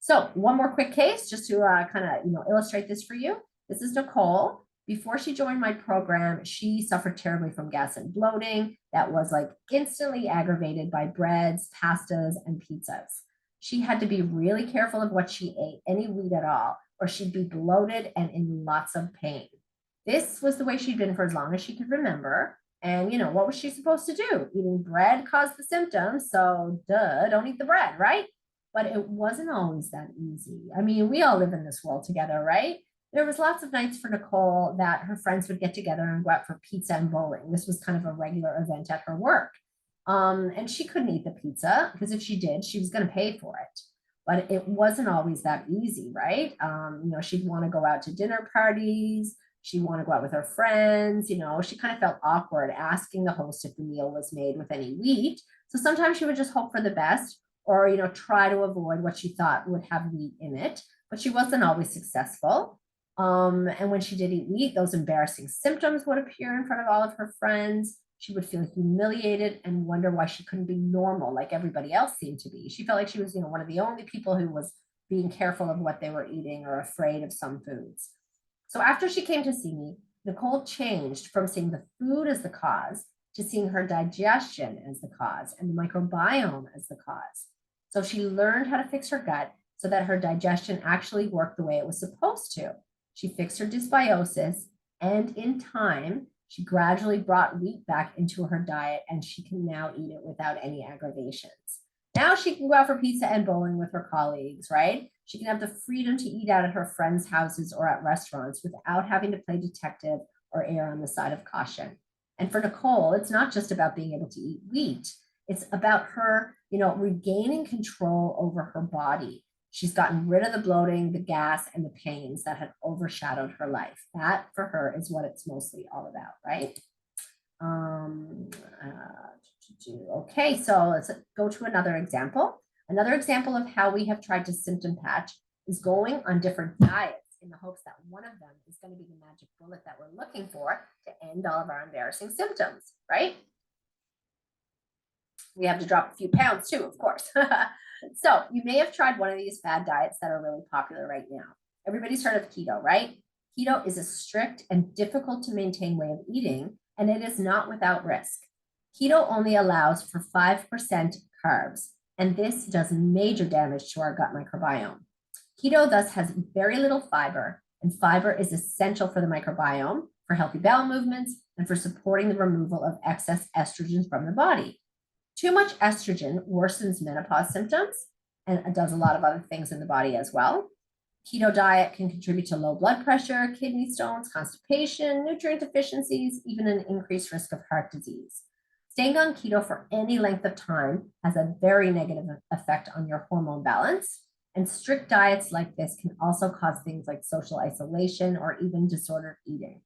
So one more quick case just to kind of illustrate this for you. This is Nicole. Before she joined my program, she suffered terribly from gas and bloating that was like instantly aggravated by breads, pastas, and pizzas. She had to be really careful of what she ate, any wheat at all, or she'd be bloated and in lots of pain. This was the way she'd been for as long as she could remember. And, what was she supposed to do? Eating bread caused the symptoms, so don't eat the bread, right? But it wasn't always that easy. I mean, we all live in this world together, right? There was lots of nights for Nicole that her friends would get together and go out for pizza and bowling. This was kind of a regular event at her work. And she couldn't eat the pizza because if she did, she was going to pay for it. But it wasn't always that easy, right? She'd want to go out to dinner parties. She'd want to go out with her friends. She kind of felt awkward asking the host if the meal was made with any wheat. So sometimes she would just hope for the best or, try to avoid what she thought would have wheat in it. But she wasn't always successful. And when she did eat wheat, those embarrassing symptoms would appear in front of all of her friends. She would feel humiliated and wonder why she couldn't be normal like everybody else seemed to be. She felt like she was, one of the only people who was being careful of what they were eating or afraid of some foods. So after she came to see me, Nicole changed from seeing the food as the cause to seeing her digestion as the cause and the microbiome as the cause. So she learned how to fix her gut so that her digestion actually worked the way it was supposed to. She fixed her dysbiosis, and in time, she gradually brought wheat back into her diet, and she can now eat it without any aggravations. Now she can go out for pizza and bowling with her colleagues, right? She can have the freedom to eat out at her friends' houses or at restaurants without having to play detective or err on the side of caution. And for Nicole, it's not just about being able to eat wheat. It's about her, regaining control over her body. She's gotten rid of the bloating, the gas, and the pains that had overshadowed her life. That for her is what it's mostly all about, right? Um, okay, so let's go to another example. Another example of how we have tried to symptom patch is going on different diets in the hopes that one of them is going to be the magic bullet that we're looking for to end all of our embarrassing symptoms, right? We have to drop a few pounds too, of course. So you may have tried one of these fad diets that are really popular right now. Everybody's heard of keto, right? Keto is a strict and difficult to maintain way of eating, and it is not without risk. Keto only allows for 5% carbs, and this does major damage to our gut microbiome. Keto thus has very little fiber, and fiber is essential for the microbiome, for healthy bowel movements, and for supporting the removal of excess estrogen from the body. Too much estrogen worsens menopause symptoms and it does a lot of other things in the body as well. Keto diet can contribute to low blood pressure, kidney stones, constipation, nutrient deficiencies, even an increased risk of heart disease. Staying on keto for any length of time has a very negative effect on your hormone balance. And strict diets like this can also cause things like social isolation or even disordered eating.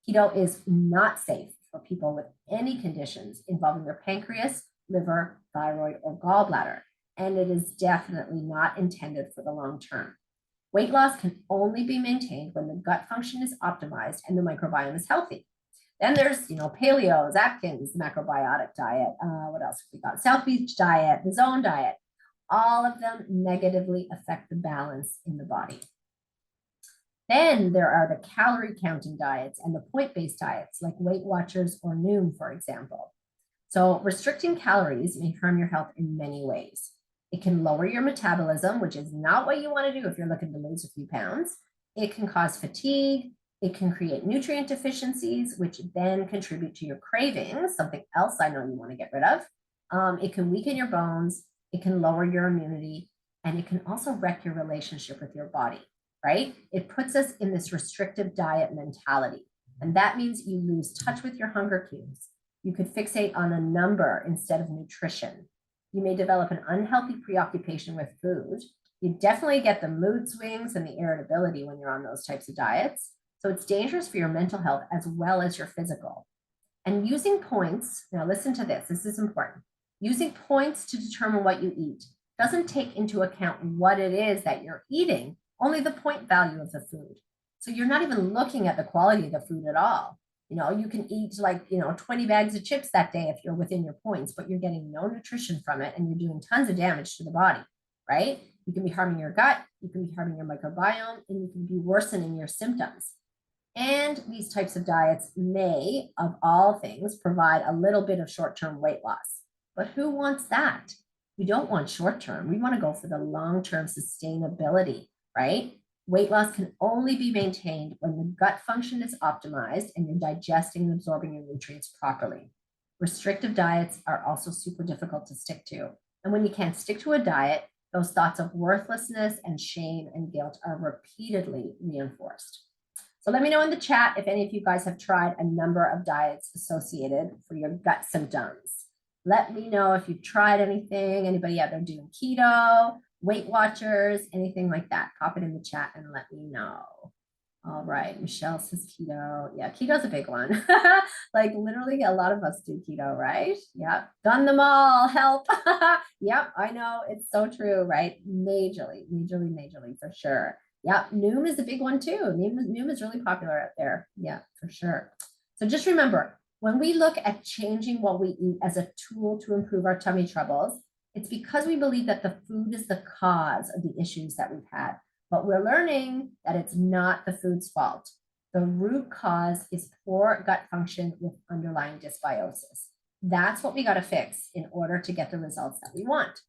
Keto is not safe for people with any conditions involving their pancreas, liver, thyroid, or gallbladder, and it is definitely not intended for the long term. Weight loss can only be maintained when the gut function is optimized and the microbiome is healthy. Then there's, paleo, Atkins, the macrobiotic diet. What else have we got? South Beach diet, the zone diet. All of them negatively affect the balance in the body. Then there are the calorie counting diets and the point-based diets like Weight Watchers or Noom, for example. So restricting calories may harm your health in many ways. It can lower your metabolism, which is not what you want to do if you're looking to lose a few pounds. It can cause fatigue. It can create nutrient deficiencies, which then contribute to your cravings, something else I know you want to get rid of. It can weaken your bones. It can lower your immunity, and it can also wreck your relationship with your body, right? It puts us in this restrictive diet mentality, and that means you lose touch with your hunger cues. You could fixate on a number instead of nutrition. You may develop an unhealthy preoccupation with food. You definitely get the mood swings and the irritability when you're on those types of diets. So it's dangerous for your mental health as well as your physical. And using points, now listen to this, this is important. Using points to determine what you eat doesn't take into account what it is that you're eating, only the point value of the food. So you're not even looking at the quality of the food at all. You can eat 20 bags of chips that day if you're within your points, but you're getting no nutrition from it and you're doing tons of damage to the body, right? You can be harming your gut, you can be harming your microbiome, and you can be worsening your symptoms. And these types of diets may, of all things, provide a little bit of short-term weight loss. But who wants that? We don't want short-term. We want to go for the long-term sustainability, right? Weight loss can only be maintained when the gut function is optimized and you're digesting and absorbing your nutrients properly. Restrictive diets are also super difficult to stick to. And when you can't stick to a diet, those thoughts of worthlessness and shame and guilt are repeatedly reinforced. So let me know in the chat if any of you guys have tried a number of diets associated for your gut symptoms. Let me know if you've tried anything, anybody out there doing keto, Weight Watchers, anything like that. Pop it in the chat and let me know. All right, Michelle says keto. Yeah, keto's a big one. Like literally a lot of us do keto, right? Yep, done them all, help. Yep, I know, it's so true, right? Majorly for sure. Yep, Noom is a big one too. Noom is really popular out there. Yeah, for sure. So just remember, when we look at changing what we eat as a tool to improve our tummy troubles, it's because we believe that the food is the cause of the issues that we've had. But we're learning that it's not the food's fault. The root cause is poor gut function with underlying dysbiosis. That's what we got to fix in order to get the results that we want.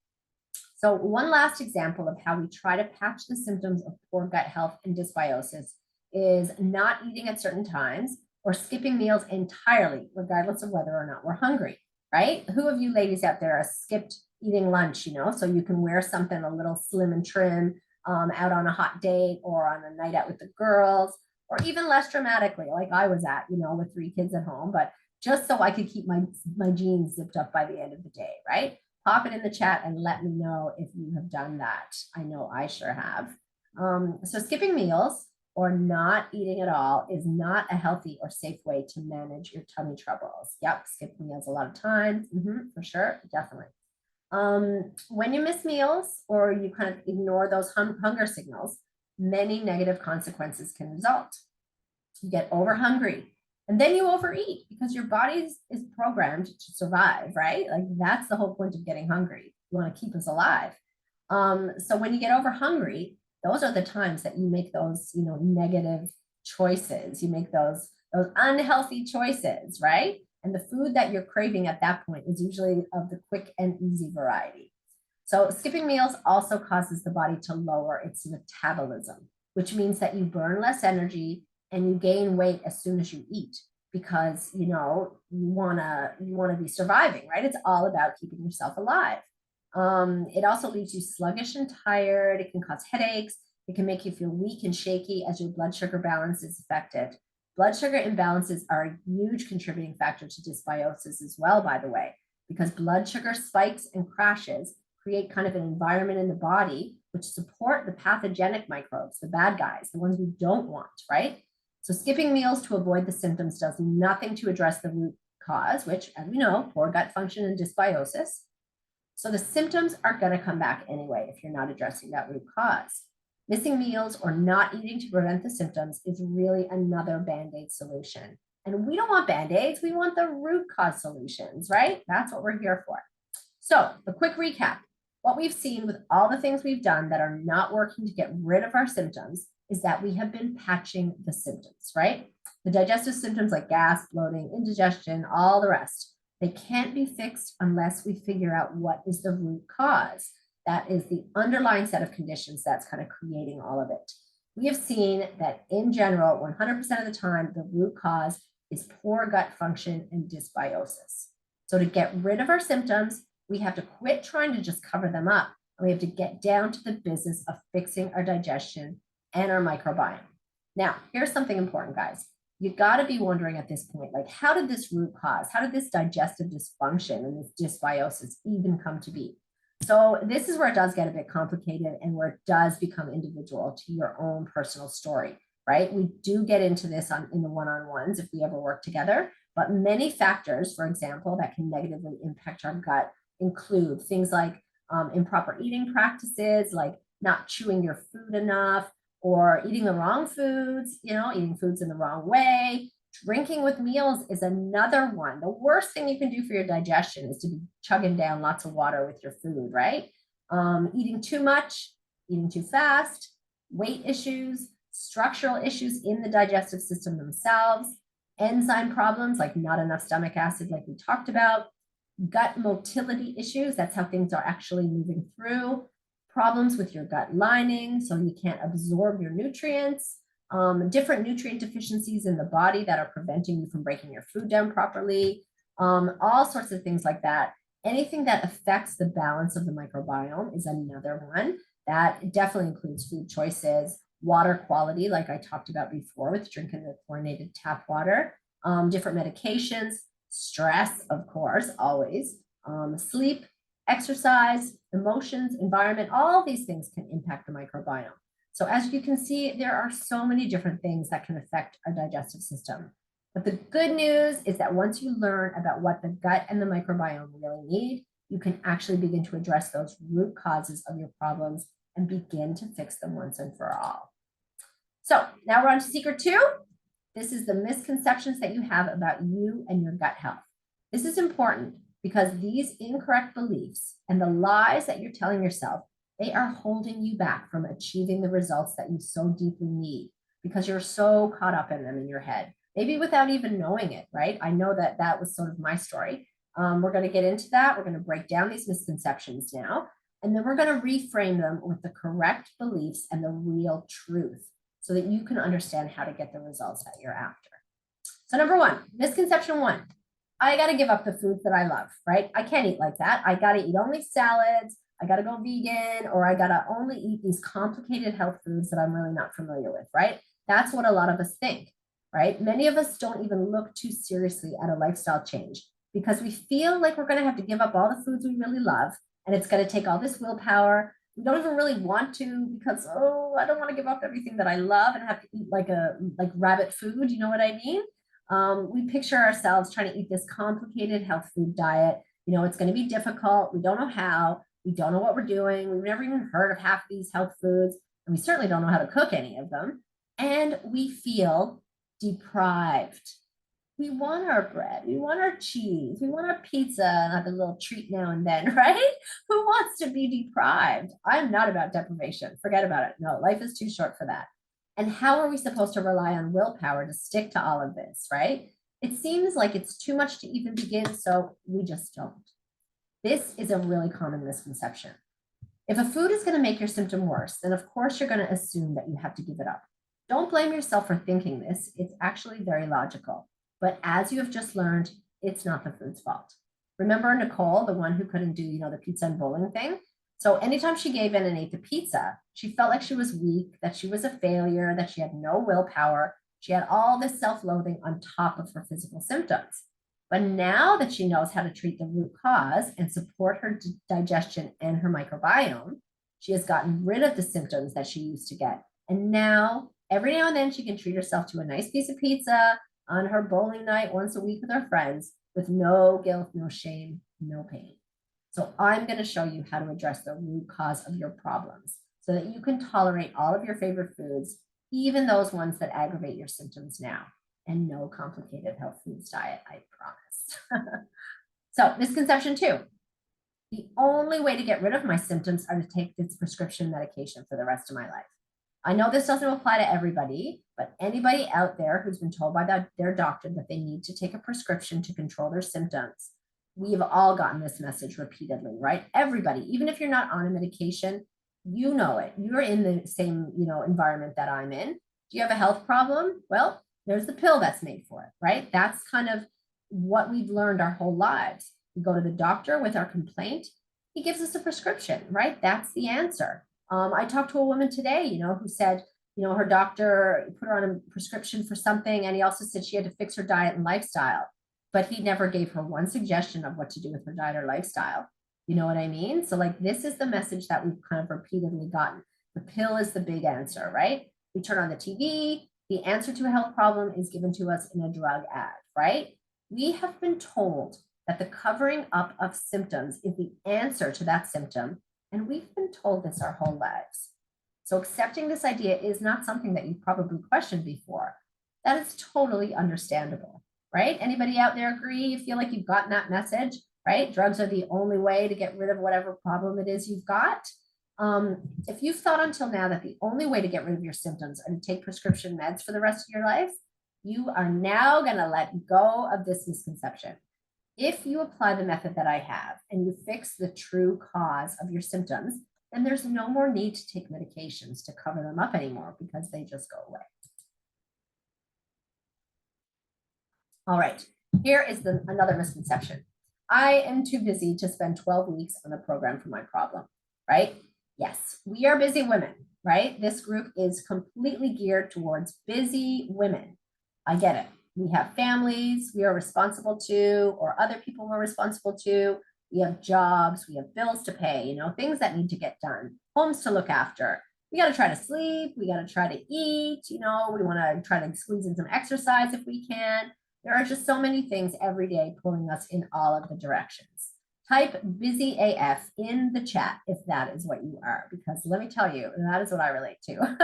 So one last example of how we try to patch the symptoms of poor gut health and dysbiosis is not eating at certain times or skipping meals entirely, regardless of whether or not we're hungry, right? Who of you ladies out there have skipped eating lunch, so you can wear something a little slim and trim out on a hot date or on a night out with the girls, or even less dramatically, like I was at, with 3 kids at home, but just so I could keep my jeans zipped up by the end of the day, right? Pop it in the chat and let me know if you have done that. I know I sure have. So skipping meals or not eating at all is not a healthy or safe way to manage your tummy troubles. Yep, skip meals a lot of times, for sure, definitely. When you miss meals or you kind of ignore those hunger signals, many negative consequences can result. You get over hungry and then you overeat because your body is programmed to survive, right? Like that's the whole point of getting hungry. You want to keep us alive. So when you get over hungry, those are the times that you make those, negative choices. You make those unhealthy choices, right? And the food that you're craving at that point is usually of the quick and easy variety. So skipping meals also causes the body to lower its metabolism, which means that you burn less energy and you gain weight as soon as you eat because, you want to be surviving, right? It's all about keeping yourself alive. It also leaves you sluggish and tired. It can cause headaches. It can make you feel weak and shaky as your blood sugar balance is affected. Blood sugar imbalances are a huge contributing factor to dysbiosis as well, by the way, because blood sugar spikes and crashes create kind of an environment in the body which support the pathogenic microbes, the bad guys, the ones we don't want, right? So skipping meals to avoid the symptoms does nothing to address the root cause, which, as we know, poor gut function and dysbiosis. So the symptoms are going to come back anyway if you're not addressing that root cause. Missing meals or not eating to prevent the symptoms is really another Band-Aid solution. And we don't want Band-Aids, we want the root cause solutions, right? That's what we're here for. So a quick recap. What we've seen with all the things we've done that are not working to get rid of our symptoms is that we have been patching the symptoms, right? The digestive symptoms like gas, bloating, indigestion, all the rest. They can't be fixed unless we figure out what is the root cause. That is the underlying set of conditions that's kind of creating all of it. We have seen that in general, 100% of the time, the root cause is poor gut function and dysbiosis. So to get rid of our symptoms, we have to quit trying to just cover them up. And we have to get down to the business of fixing our digestion and our microbiome. Now, here's something important, guys. You got to be wondering at this point, like, how did this root cause, how did this digestive dysfunction and this dysbiosis even come to be? So this is where it does get a bit complicated and where it does become individual to your own personal story, right? We do get into this in the one-on-ones if we ever work together, but many factors, for example, that can negatively impact our gut include things like improper eating practices, like not chewing your food enough, or eating the wrong foods, eating foods in the wrong way. Drinking with meals is another one. The worst thing you can do for your digestion is to be chugging down lots of water with your food, right? Eating too much, eating too fast, weight issues, structural issues in the digestive system themselves, enzyme problems like not enough stomach acid like we talked about, gut motility issues, that's how things are actually moving through, problems with your gut lining, so you can't absorb your nutrients, different nutrient deficiencies in the body that are preventing you from breaking your food down properly, all sorts of things like that. Anything that affects the balance of the microbiome is another one. That definitely includes food choices, water quality, like I talked about before with drinking the chlorinated tap water, different medications, stress, of course, always, sleep, exercise, emotions, environment, all these things can impact the microbiome. So as you can see, there are so many different things that can affect our digestive system. But the good news is that once you learn about what the gut and the microbiome really need, you can actually begin to address those root causes of your problems and begin to fix them once and for all. So now we're on to secret 2. This is the misconceptions that you have about you and your gut health. This is important because these incorrect beliefs and the lies that you're telling yourself, they are holding you back from achieving the results that you so deeply need because you're so caught up in them in your head, maybe without even knowing it, right? I know that that was sort of my story. We're going to get into that. We're going to break down these misconceptions now, and then we're going to reframe them with the correct beliefs and the real truth so that you can understand how to get the results that you're after. So number 1, misconception 1, I got to give up the foods that I love, right? I can't eat like that. I got to eat only salads. I got to go vegan, or I got to only eat these complicated health foods that I'm really not familiar with, right? That's what a lot of us think, right? Many of us don't even look too seriously at a lifestyle change because we feel like we're going to have to give up all the foods we really love, and it's going to take all this willpower. We don't even really want to because, oh, I don't want to give up everything that I love and have to eat like rabbit food. You know what I mean? We picture ourselves trying to eat this complicated health food diet. It's going to be difficult. We don't know how. We don't know what we're doing. We've never even heard of half of these health foods, and we certainly don't know how to cook any of them. And we feel deprived. We want our bread. We want our cheese. We want our pizza and have a little treat now and then, right? Who wants to be deprived? I'm not about deprivation. Forget about it. No, life is too short for that. And how are we supposed to rely on willpower to stick to all of this, right? It seems like it's too much to even begin, so we just don't. This is a really common misconception. If a food is going to make your symptom worse, then of course you're going to assume that you have to give it up. Don't blame yourself for thinking this. It's actually very logical. But as you have just learned, it's not the food's fault. Remember Nicole, the one who couldn't do, the pizza and bowling thing? So anytime she gave in and ate the pizza, she felt like she was weak, that she was a failure, that she had no willpower. She had all this self-loathing on top of her physical symptoms. But now that she knows how to treat the root cause and support her digestion and her microbiome, she has gotten rid of the symptoms that she used to get. And now, every now and then, she can treat herself to a nice piece of pizza on her bowling night once a week with her friends with no guilt, no shame, no pain. So I'm going to show you how to address the root cause of your problems so that you can tolerate all of your favorite foods, even those ones that aggravate your symptoms now. And no complicated health foods diet, I promise. So misconception 2. The only way to get rid of my symptoms are to take this prescription medication for the rest of my life. I know this doesn't apply to everybody, but anybody out there who's been told by their doctor that they need to take a prescription to control their symptoms, we've all gotten this message repeatedly, right? Everybody, even if you're not on a medication, you know it. You're in the same, environment that I'm in. Do you have a health problem? Well, there's the pill that's made for it, right? That's kind of what we've learned our whole lives. We go to the doctor with our complaint. He gives us a prescription, right? That's the answer. I talked to a woman today, who said, her doctor put her on a prescription for something, and he also said she had to fix her diet and lifestyle, but he never gave her one suggestion of what to do with her diet or lifestyle. You know what I mean? So this is the message that we've kind of repeatedly gotten. The pill is the big answer, right? We turn on the TV, the answer to a health problem is given to us in a drug ad, right? We have been told that the covering up of symptoms is the answer to that symptom, and we've been told this our whole lives. So accepting this idea is not something that you've probably questioned before. That is totally understandable, right? Anybody out there agree? You feel like you've gotten that message, right? Drugs are the only way to get rid of whatever problem it is you've got. If you've thought until now that the only way to get rid of your symptoms are to take prescription meds for the rest of your life, you are now going to let go of this misconception. If you apply the method that I have and you fix the true cause of your symptoms, then there's no more need to take medications to cover them up anymore because they just go away. All right, here is another misconception. I am too busy to spend 12 weeks on a program for my problem, right? Yes, we are busy women, right? This group is completely geared towards busy women. I get it. We have families we are responsible to, or other people we're responsible to. We have jobs, we have bills to pay, things that need to get done, homes to look after. We got to try to sleep. We got to try to eat. We want to try to squeeze in some exercise if we can. There are just so many things every day pulling us in all of the directions. Type busy AF in the chat if that is what you are, because let me tell you, that is what I relate to.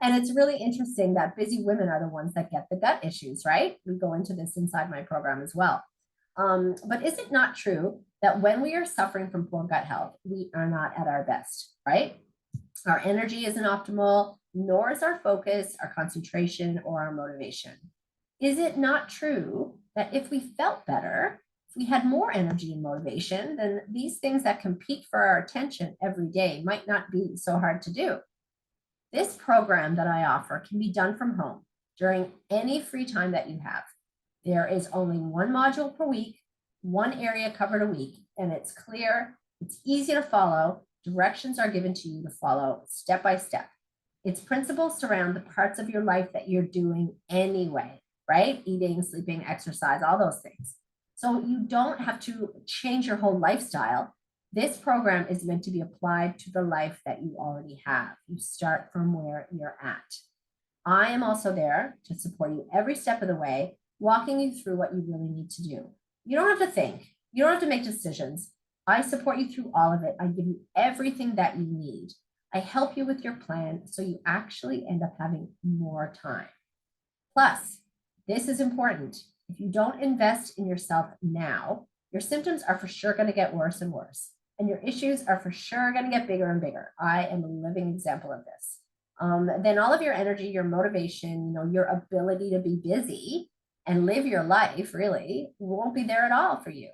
And it's really interesting that busy women are the ones that get the gut issues, right? We go into this inside my program as well. But is it not true that when we are suffering from poor gut health, we are not at our best, right? Our energy isn't optimal, nor is our focus, our concentration, or our motivation. Is it not true that if we felt better, if we had more energy and motivation, then these things that compete for our attention every day might not be so hard to do? This program that I offer can be done from home during any free time that you have. There is only one module per week, one area covered a week, and it's clear, it's easy to follow. Directions are given to you to follow step by step. Its principles surround the parts of your life that you're doing anyway, right? Eating, sleeping, exercise, all those things. So you don't have to change your whole lifestyle. This program is meant to be applied to the life that you already have. You start from where you're at. I am also there to support you every step of the way, walking you through what you really need to do. You don't have to think. You don't have to make decisions. I support you through all of it. I give you everything that you need. I help you with your plan so you actually end up having more time. Plus, this is important. If you don't invest in yourself now, your symptoms are for sure going to get worse and worse, and your issues are for sure going to get bigger and bigger. I am a living example of this. Then all of your energy, your motivation, your ability to be busy and live your life really won't be there at all for you.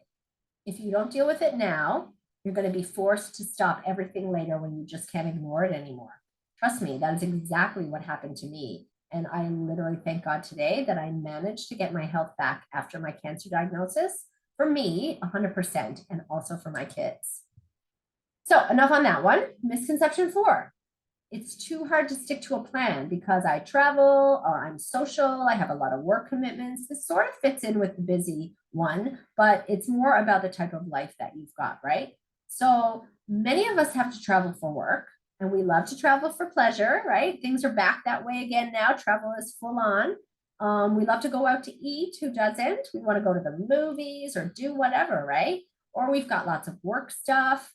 If you don't deal with it now, you're going to be forced to stop everything later when you just can't ignore it anymore. Trust me, that is exactly what happened to me. And I literally thank God today that I managed to get my health back after my cancer diagnosis. For me, 100%, and also for my kids. So enough on that one. Misconception 4. It's too hard to stick to a plan because I travel or I'm social. I have a lot of work commitments. This sort of fits in with the busy one, but it's more about the type of life that you've got, right? So many of us have to travel for work, and we love to travel for pleasure, right? Things are back that way again now. Travel is full on. We love to go out to eat. Who doesn't? We want to go to the movies or do whatever, right? Or we've got lots of work stuff.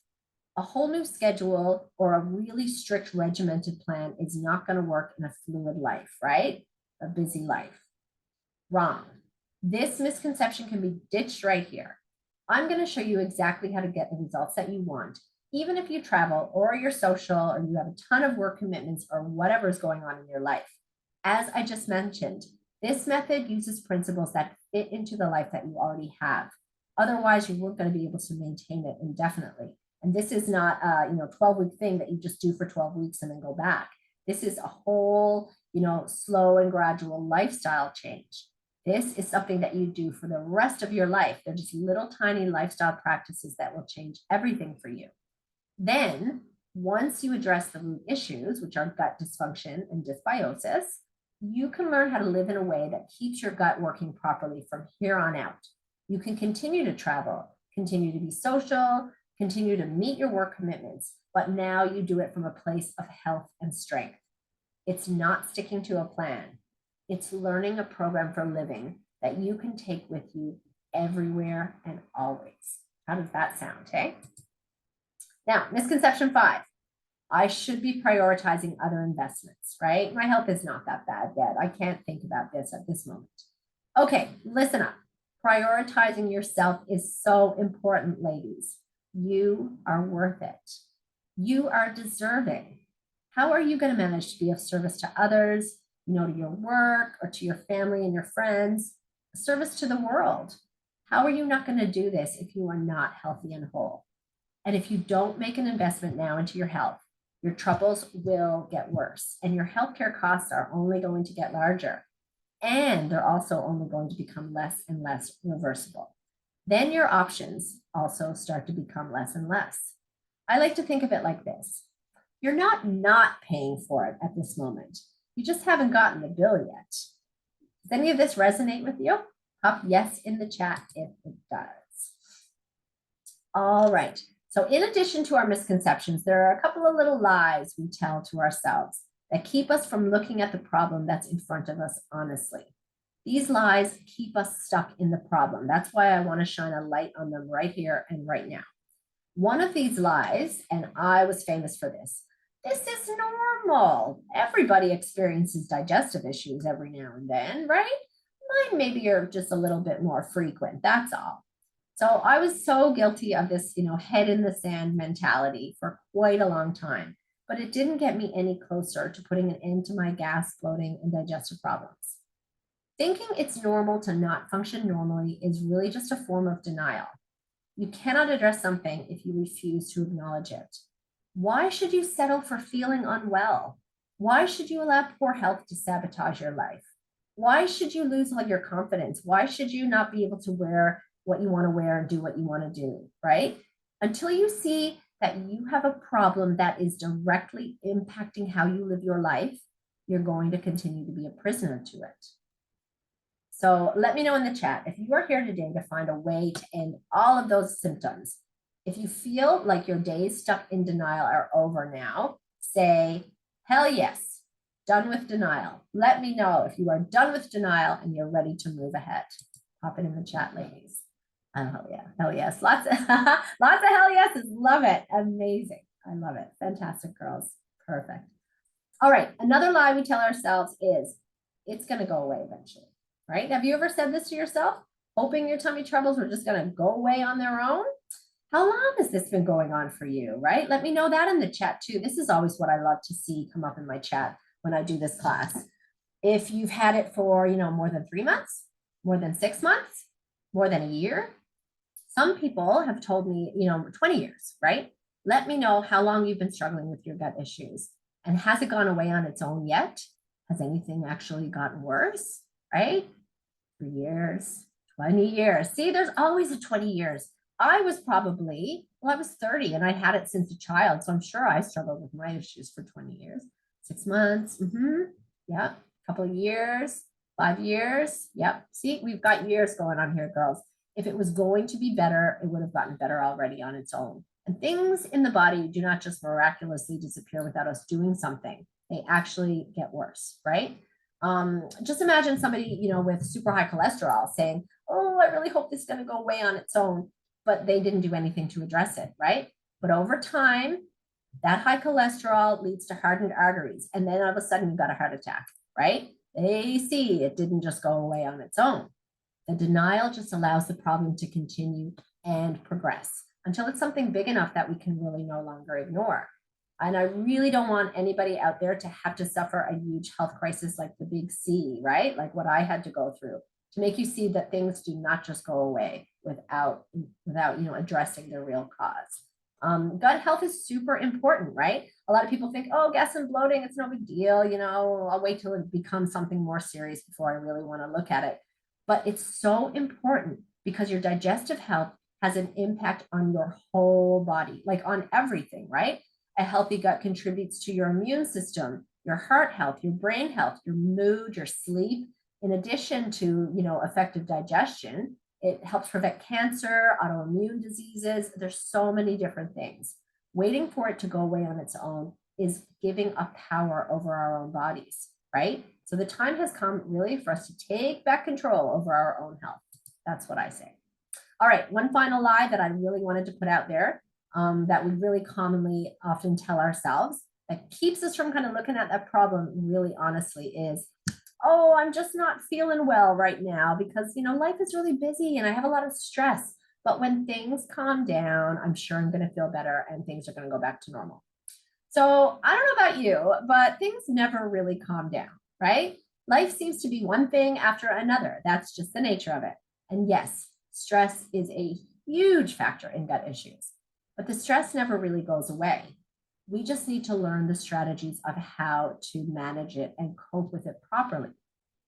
A whole new schedule or a really strict regimented plan is not going to work in a fluid life, right? A busy life. Wrong. This misconception can be ditched right here. I'm going to show you exactly how to get the results that you want, even if you travel or you're social or you have a ton of work commitments or whatever is going on in your life. As I just mentioned, this method uses principles that fit into the life that you already have. Otherwise, you weren't going to be able to maintain it indefinitely. And this is not a 12-week thing that you just do for 12 weeks and then go back. This is a whole, slow and gradual lifestyle change. This is something that you do for the rest of your life. They're just little tiny lifestyle practices that will change everything for you. Then, once you address the root issues, which are gut dysfunction and dysbiosis, you can learn how to live in a way that keeps your gut working properly from here on out. You can continue to travel, continue to be social, continue to meet your work commitments, but now you do it from a place of health and strength. It's not sticking to a plan. It's learning a program for living that you can take with you everywhere and always. How does that sound, hey? Now, misconception 5. I should be prioritizing other investments, right? My health is not that bad yet. I can't think about this at this moment. Okay, listen up. Prioritizing yourself is so important, ladies. You are worth it. You are deserving. How are you going to manage to be of service to others, to your work or to your family and your friends, service to the world? How are you not going to do this if you are not healthy and whole? And if you don't make an investment now into your health, your troubles will get worse and your healthcare costs are only going to get larger. And they're also only going to become less and less reversible. Then your options also start to become less and less. I like to think of it like this. You're not paying for it at this moment. You just haven't gotten the bill yet. Does any of this resonate with you? Pop yes in the chat if it does. All right. So in addition to our misconceptions, there are a couple of little lies we tell to ourselves that keep us from looking at the problem that's in front of us honestly. These lies keep us stuck in the problem. That's why I want to shine a light on them right here and right now. One of these lies, and I was famous for this is normal. Everybody experiences digestive issues every now and then, right? Mine maybe are just a little bit more frequent, that's all. So I was so guilty of this, head in the sand mentality for quite a long time, but it didn't get me any closer to putting an end to my gas, bloating, and digestive problems. Thinking it's normal to not function normally is really just a form of denial. You cannot address something if you refuse to acknowledge it. Why should you settle for feeling unwell? Why should you allow poor health to sabotage your life? Why should you lose all your confidence? Why should you not be able to wear what you want to wear and do what you want to do, right? Until you see that you have a problem that is directly impacting how you live your life, you're going to continue to be a prisoner to it. So let me know in the chat if you are here today to find a way to end all of those symptoms. If you feel like your days stuck in denial are over now, say, hell yes, done with denial. Let me know if you are done with denial and you're ready to move ahead. Pop it in the chat, ladies. Oh yeah, hell yes. Lots of lots of hell yeses. Love it. Amazing. I love it. Fantastic, girls. Perfect. All right. Another lie we tell ourselves is it's going to go away eventually, right? Have you ever said this to yourself, hoping your tummy troubles were just going to go away on their own? How long has this been going on for you, right? Let me know that in the chat too. This is always what I love to see come up in my chat when I do this class. If you've had it for, more than 3 months, more than 6 months, more than a year, some people have told me, 20 years, right? Let me know how long you've been struggling with your gut issues. And has it gone away on its own yet? Has anything actually gotten worse, right? 3 years, 20 years. See, there's always a 20 years. I was 30 and I had it since a child. So I'm sure I struggled with my issues for 20 years. 6 months, yeah, a couple of years, 5 years. Yep, see, we've got years going on here, girls. If it was going to be better, it would have gotten better already on its own. And things in the body do not just miraculously disappear without us doing something. They actually get worse, right? Just imagine somebody, with super high cholesterol saying, oh, I really hope this is going to go away on its own, but they didn't do anything to address it, right? But over time, that high cholesterol leads to hardened arteries. And then all of a sudden you've got a heart attack, right? They see it didn't just go away on its own. The denial just allows the problem to continue and progress until it's something big enough that we can really no longer ignore. And I really don't want anybody out there to have to suffer a huge health crisis like the big C, right? Like what I had to go through, to make you see that things do not just go away without addressing the real cause. Gut health is super important, right? A lot of people think, oh, gas and bloating, it's no big deal. I'll wait till it becomes something more serious before I really want to look at it. But it's so important because your digestive health has an impact on your whole body, like on everything, right? A healthy gut contributes to your immune system, your heart health, your brain health, your mood, your sleep. In addition to, effective digestion, it helps prevent cancer, autoimmune diseases. There's so many different things. Waiting for it to go away on its own is giving up power over our own bodies, right? So the time has come really for us to take back control over our own health. That's what I say. All right, one final lie that I really wanted to put out there that we really commonly often tell ourselves that keeps us from kind of looking at that problem really honestly is, oh, I'm just not feeling well right now because, life is really busy and I have a lot of stress. But when things calm down, I'm sure I'm going to feel better and things are going to go back to normal. So I don't know about you, but things never really calm down, right? Life seems to be one thing after another. That's just the nature of it. And yes, stress is a huge factor in gut issues, but the stress never really goes away. We just need to learn the strategies of how to manage it and cope with it properly.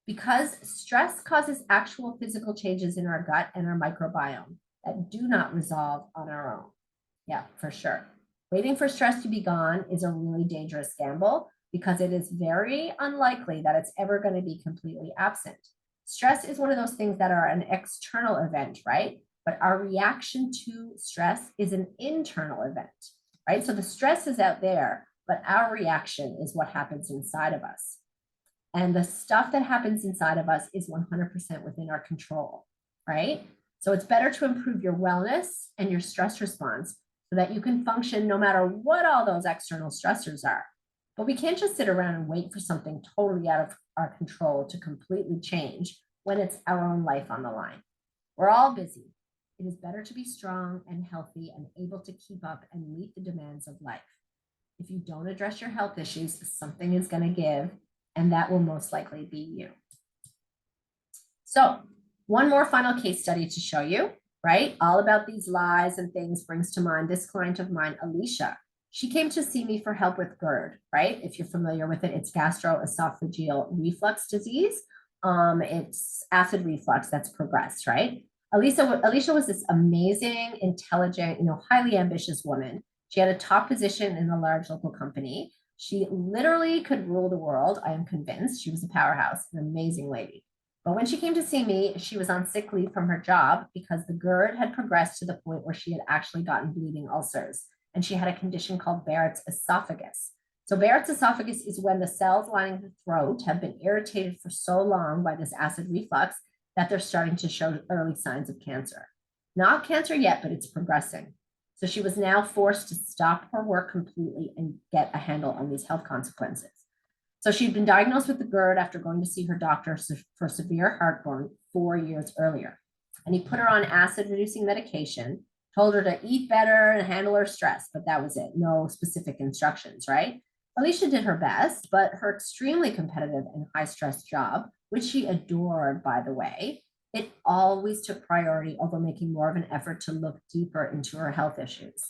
Because stress causes actual physical changes in our gut and our microbiome that do not resolve on our own. Yeah, for sure. Waiting for stress to be gone is a really dangerous gamble because it is very unlikely that it's ever going to be completely absent. Stress is one of those things that are an external event, right? But our reaction to stress is an internal event, right? So the stress is out there, but our reaction is what happens inside of us. And the stuff that happens inside of us is 100% within our control, right? So it's better to improve your wellness and your stress response so that you can function no matter what all those external stressors are. But we can't just sit around and wait for something totally out of our control to completely change when it's our own life on the line. We're all busy. It is better to be strong and healthy and able to keep up and meet the demands of life. If you don't address your health issues, something is going to give, and that will most likely be you. So one more final case study to show you, right? All about these lies and things brings to mind this client of mine, Alicia. She came to see me for help with GERD, right? If you're familiar with it, it's gastroesophageal reflux disease. It's acid reflux that's progressed, right? Alicia was this amazing, intelligent, highly ambitious woman. She had a top position in a large local company. She literally could rule the world. I am convinced. She was a powerhouse, an amazing lady. But when she came to see me, she was on sick leave from her job because the GERD had progressed to the point where she had actually gotten bleeding ulcers. And she had a condition called Barrett's esophagus. So Barrett's esophagus is when the cells lining the throat have been irritated for so long by this acid reflux that they're starting to show early signs of cancer. Not cancer yet, but it's progressing. So she was now forced to stop her work completely and get a handle on these health consequences. So she'd been diagnosed with the GERD after going to see her doctor for severe heartburn 4 years earlier. And he put her on acid-reducing medication, told her to eat better and handle her stress, but that was it. No specific instructions, right? Alicia did her best, but her extremely competitive and high-stress job, which she adored, by the way, it always took priority over making more of an effort to look deeper into her health issues.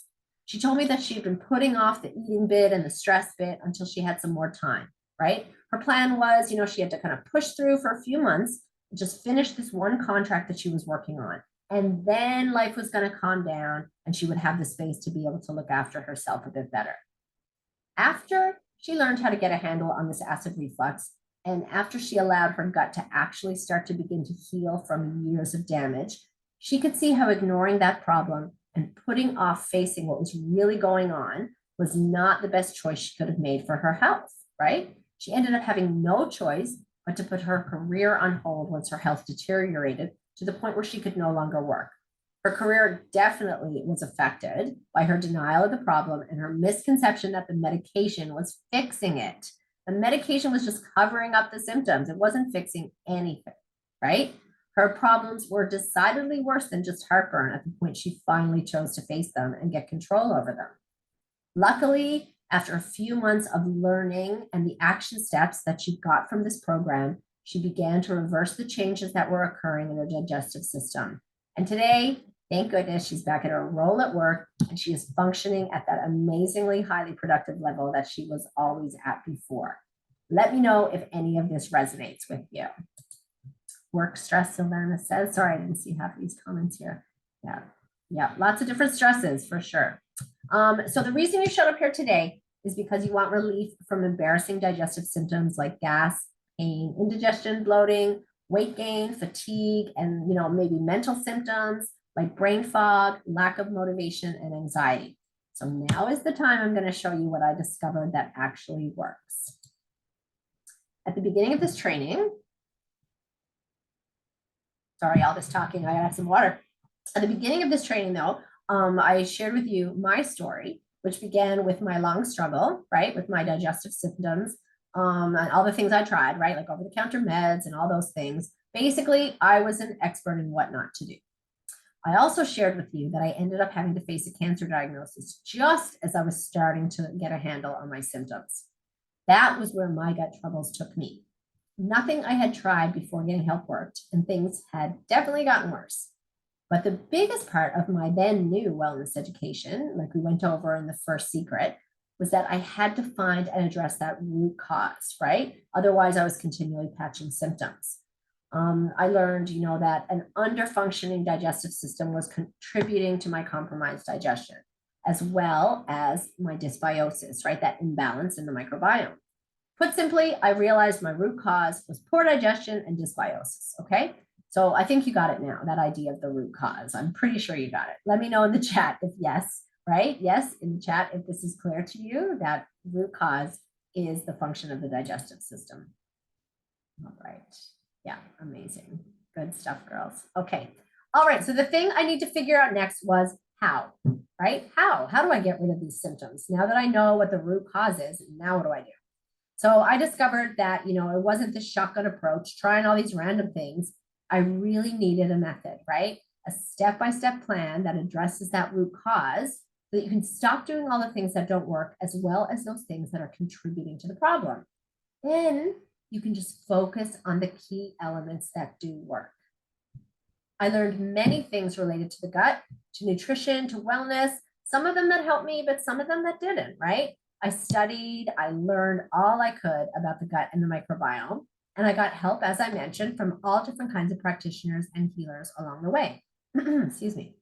She told me that she had been putting off the eating bit and the stress bit until she had some more time, right? Her plan was, she had to kind of push through for a few months, just finish this one contract that she was working on. And then life was going to calm down and she would have the space to be able to look after herself a bit better. After she learned how to get a handle on this acid reflux, and after she allowed her gut to actually start to begin to heal from years of damage, she could see how ignoring that problem and putting off facing what was really going on was not the best choice she could have made for her health, right? She ended up having no choice but to put her career on hold once her health deteriorated to the point where she could no longer work. Her career definitely was affected by her denial of the problem and her misconception that the medication was fixing it. The medication was just covering up the symptoms. It wasn't fixing anything, right? Her problems were decidedly worse than just heartburn at the point she finally chose to face them and get control over them. Luckily, after a few months of learning and the action steps that she got from this program, she began to reverse the changes that were occurring in her digestive system. And today, thank goodness, she's back at her role at work and she is functioning at that amazingly highly productive level that she was always at before. Let me know if any of this resonates with you. Work stress, Sylvana says. Sorry, I didn't see half of these comments here. Yeah, lots of different stresses for sure. So the reason you showed up here today is because you want relief from embarrassing digestive symptoms like gas, pain, indigestion, bloating, weight gain, fatigue, and maybe mental symptoms like brain fog, lack of motivation, and anxiety. So now is the time I'm going to show you what I discovered that actually works. At the beginning of this training, sorry, all this talking, I got some water. At the beginning of this training though, I shared with you my story, which began with my long struggle, right, with my digestive symptoms, and all the things I tried, right, like over-the-counter meds and all those things. Basically, I was an expert in what not to do. I also shared with you that I ended up having to face a cancer diagnosis just as I was starting to get a handle on my symptoms. That was where my gut troubles took me. Nothing I had tried before getting help worked, and things had definitely gotten worse. But the biggest part of my then new wellness education, like we went over in the first secret, was that I had to find and address that root cause, right? Otherwise, I was continually patching symptoms. I learned, that an under-functioning digestive system was contributing to my compromised digestion, as well as my dysbiosis, right? That imbalance in the microbiome. Put simply, I realized my root cause was poor digestion and dysbiosis, okay? So I think you got it now, that idea of the root cause. I'm pretty sure you got it. Let me know in the chat if yes, right? Yes, in the chat if this is clear to you, that root cause is the function of the digestive system. All right. Yeah, amazing. Good stuff, girls. Okay. All right. So the thing I need to figure out next was how, right? How do I get rid of these symptoms? Now that I know what the root cause is, now what do I do? So I discovered that, it wasn't this shotgun approach, trying all these random things. I really needed a method, right? A step-by-step plan that addresses that root cause so that you can stop doing all the things that don't work, as well as those things that are contributing to the problem. Then you can just focus on the key elements that do work. I learned many things related to the gut, to nutrition, to wellness, some of them that helped me, but some of them that didn't, right? I studied, I learned all I could about the gut and the microbiome. And I got help, as I mentioned, from all different kinds of practitioners and healers along the way. Excuse me.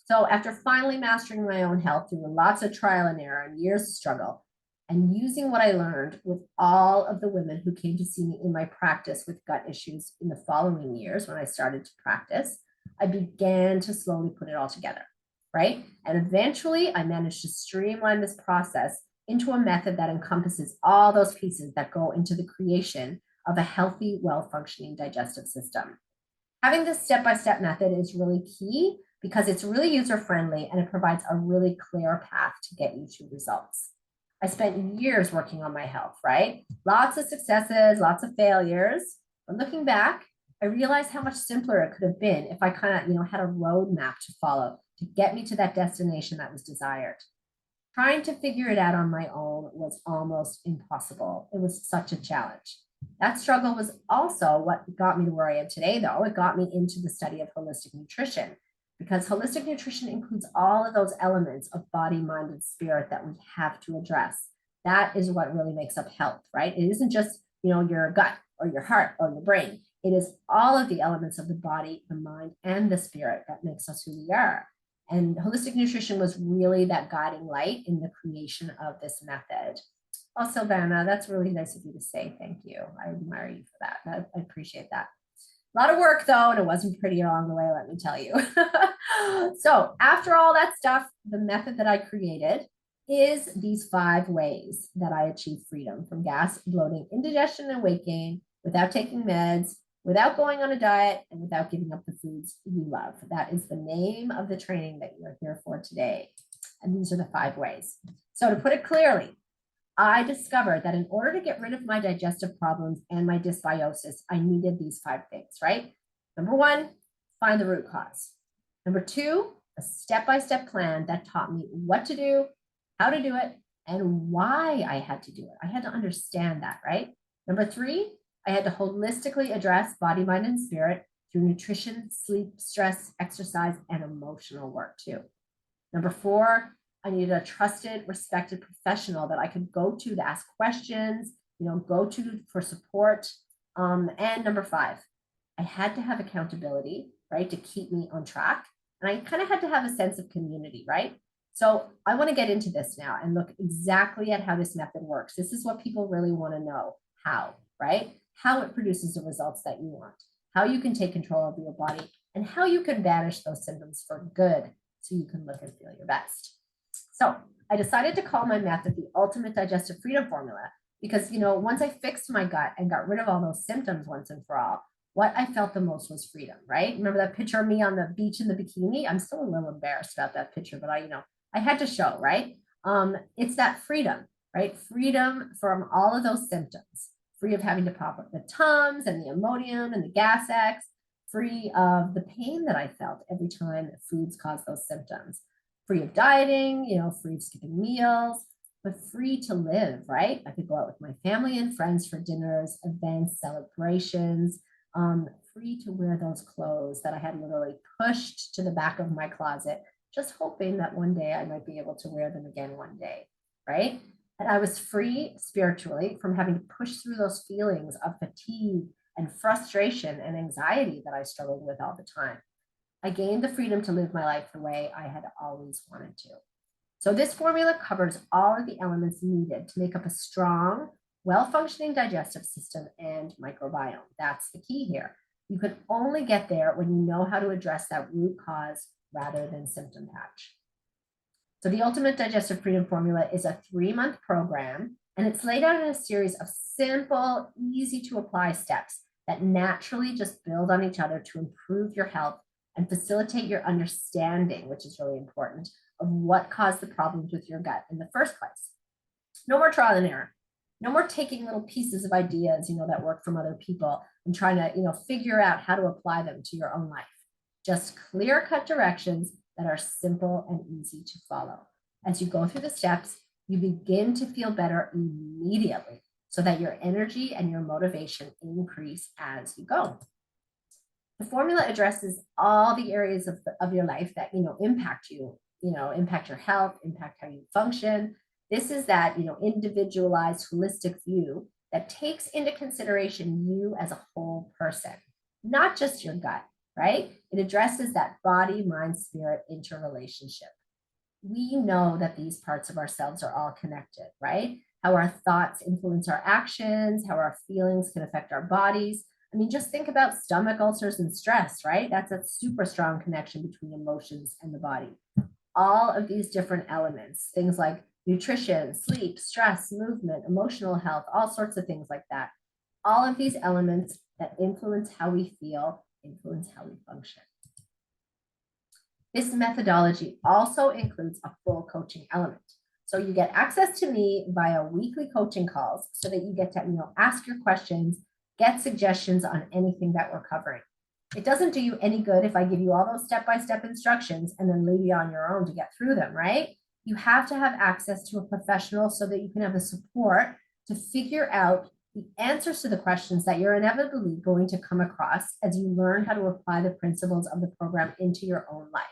So after finally mastering my own health through lots of trial and error and years of struggle, and using what I learned with all of the women who came to see me in my practice with gut issues in the following years when I started to practice, I began to slowly put it all together, right? And eventually I managed to streamline this process into a method that encompasses all those pieces that go into the creation of a healthy, well-functioning digestive system. Having this step-by-step method is really key because it's really user-friendly and it provides a really clear path to get you to results. I spent years working on my health, right? Lots of successes, lots of failures. But looking back, I realized how much simpler it could have been if I kind of, had a roadmap to follow to get me to that destination that was desired. Trying to figure it out on my own was almost impossible. It was such a challenge. That struggle was also what got me to where I am today, though. It got me into the study of holistic nutrition because holistic nutrition includes all of those elements of body, mind, and spirit that we have to address. That is what really makes up health, right? It isn't just, your gut or your heart or your brain. It is all of the elements of the body, the mind, and the spirit that makes us who we are. And holistic nutrition was really that guiding light in the creation of this method. Oh, Silvana, that's really nice of you to say. Thank you. I admire you for that. I appreciate that. A lot of work though, and it wasn't pretty along the way, let me tell you. So after all that stuff, the method that I created is these 5 ways that I achieve freedom from gas, bloating, indigestion, and weight gain without taking meds, without going on a diet, and without giving up the foods you love. That is the name of the training that you're here for today. And these are the 5 ways. So to put it clearly, I discovered that in order to get rid of my digestive problems and my dysbiosis, I needed these 5 things, right? Number 1, find the root cause. Number 2, a step-by-step plan that taught me what to do, how to do it, and why I had to do it. I had to understand that, right? Number 3, I had to holistically address body, mind, and spirit through nutrition, sleep, stress, exercise, and emotional work too. Number 4, I needed a trusted, respected professional that I could go to ask questions, go to for support. And number 5, I had to have accountability, right, to keep me on track. And I kind of had to have a sense of community, right? So I want to get into this now and look exactly at how this method works. This is what people really want to know. How, right? How it produces the results that you want, how you can take control of your body, and how you can banish those symptoms for good so you can look and feel your best. So I decided to call my method the Ultimate Digestive Freedom Formula because, once I fixed my gut and got rid of all those symptoms once and for all, what I felt the most was freedom, right? Remember that picture of me on the beach in the bikini? I'm still a little embarrassed about that picture, but I had to show, right? It's that freedom, right? Freedom from all of those symptoms, free of having to pop up the Tums and the Imodium and the Gas-X, free of the pain that I felt every time that foods caused those symptoms, free of dieting, free of skipping meals, but free to live, right? I could go out with my family and friends for dinners, events, celebrations, free to wear those clothes that I had literally pushed to the back of my closet, just hoping that one day I might be able to wear them again one day, right? And I was free spiritually from having to push through those feelings of fatigue and frustration and anxiety that I struggled with all the time. I gained the freedom to live my life the way I had always wanted to. So this formula covers all of the elements needed to make up a strong, well-functioning digestive system and microbiome. That's the key here. You can only get there when you know how to address that root cause rather than symptom patch. So the Ultimate Digestive Freedom Formula is a 3-month program, and it's laid out in a series of simple, easy to apply steps that naturally just build on each other to improve your health and facilitate your understanding, which is really important, of what caused the problems with your gut in the first place. No more trial and error. No more taking little pieces of ideas, that work from other people and trying to, figure out how to apply them to your own life. Just clear-cut directions that are simple and easy to follow. As you go through the steps, you begin to feel better immediately so that your energy and your motivation increase as you go. The formula addresses all the areas of your life that, impact you, impact your health, impact how you function. This is that, individualized holistic view that takes into consideration you as a whole person, not just your gut, right? It addresses that body, mind, spirit interrelationship. We know that these parts of ourselves are all connected, right? How our thoughts influence our actions, how our feelings can affect our bodies. I mean, just think about stomach ulcers and stress, right? That's a super strong connection between emotions and the body. All of these different elements, things like nutrition, sleep, stress, movement, emotional health, all sorts of things like that. All of these elements that influence how we feel, influence how we function. This methodology also includes a full coaching element. So you get access to me via weekly coaching calls so that you get to, ask your questions, get suggestions on anything that we're covering. It doesn't do you any good if I give you all those step-by-step instructions and then leave you on your own to get through them, right? You have to have access to a professional so that you can have the support to figure out the answers to the questions that you're inevitably going to come across as you learn how to apply the principles of the program into your own life.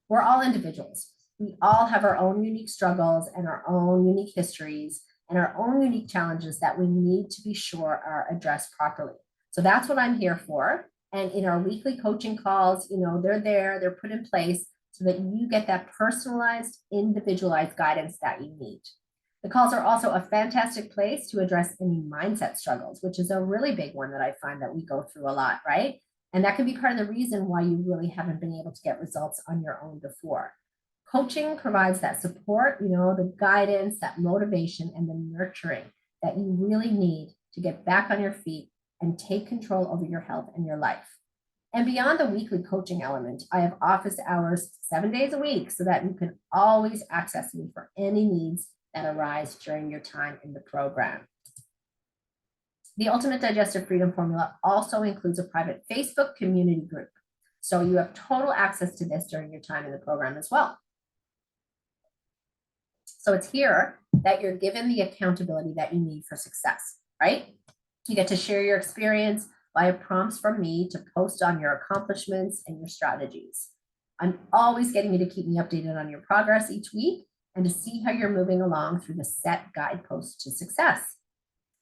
We're all individuals. We all have our own unique struggles and our own unique histories and our own unique challenges that we need to be sure are addressed properly. So that's what I'm here for. And in our weekly coaching calls, they're there, they're put in place so that you get that personalized, individualized guidance that you need. The calls are also a fantastic place to address any mindset struggles, which is a really big one that I find that we go through a lot, right? And that can be part of the reason why you really haven't been able to get results on your own before. Coaching provides that support, the guidance, that motivation, and the nurturing that you really need to get back on your feet and take control over your health and your life. And beyond the weekly coaching element, I have office hours 7 days a week so that you can always access me for any needs that arise during your time in the program. The Ultimate Digestive Freedom Formula also includes a private Facebook community group. So you have total access to this during your time in the program as well. So it's here that you're given the accountability that you need for success, right? You get to share your experience via prompts from me to post on your accomplishments and your strategies. I'm always getting you to keep me updated on your progress each week and to see how you're moving along through the set guideposts to success.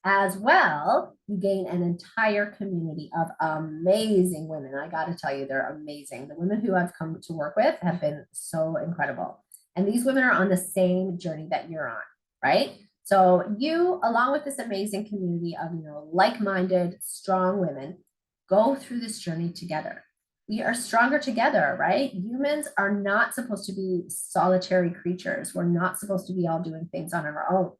As well, you gain an entire community of amazing women. I got to tell you, they're amazing. The women who I've come to work with have been so incredible. And these women are on the same journey that you're on, right? So you, along with this amazing community of, like-minded, strong women, go through this journey together. We are stronger together, right? Humans are not supposed to be solitary creatures. We're not supposed to be all doing things on our own,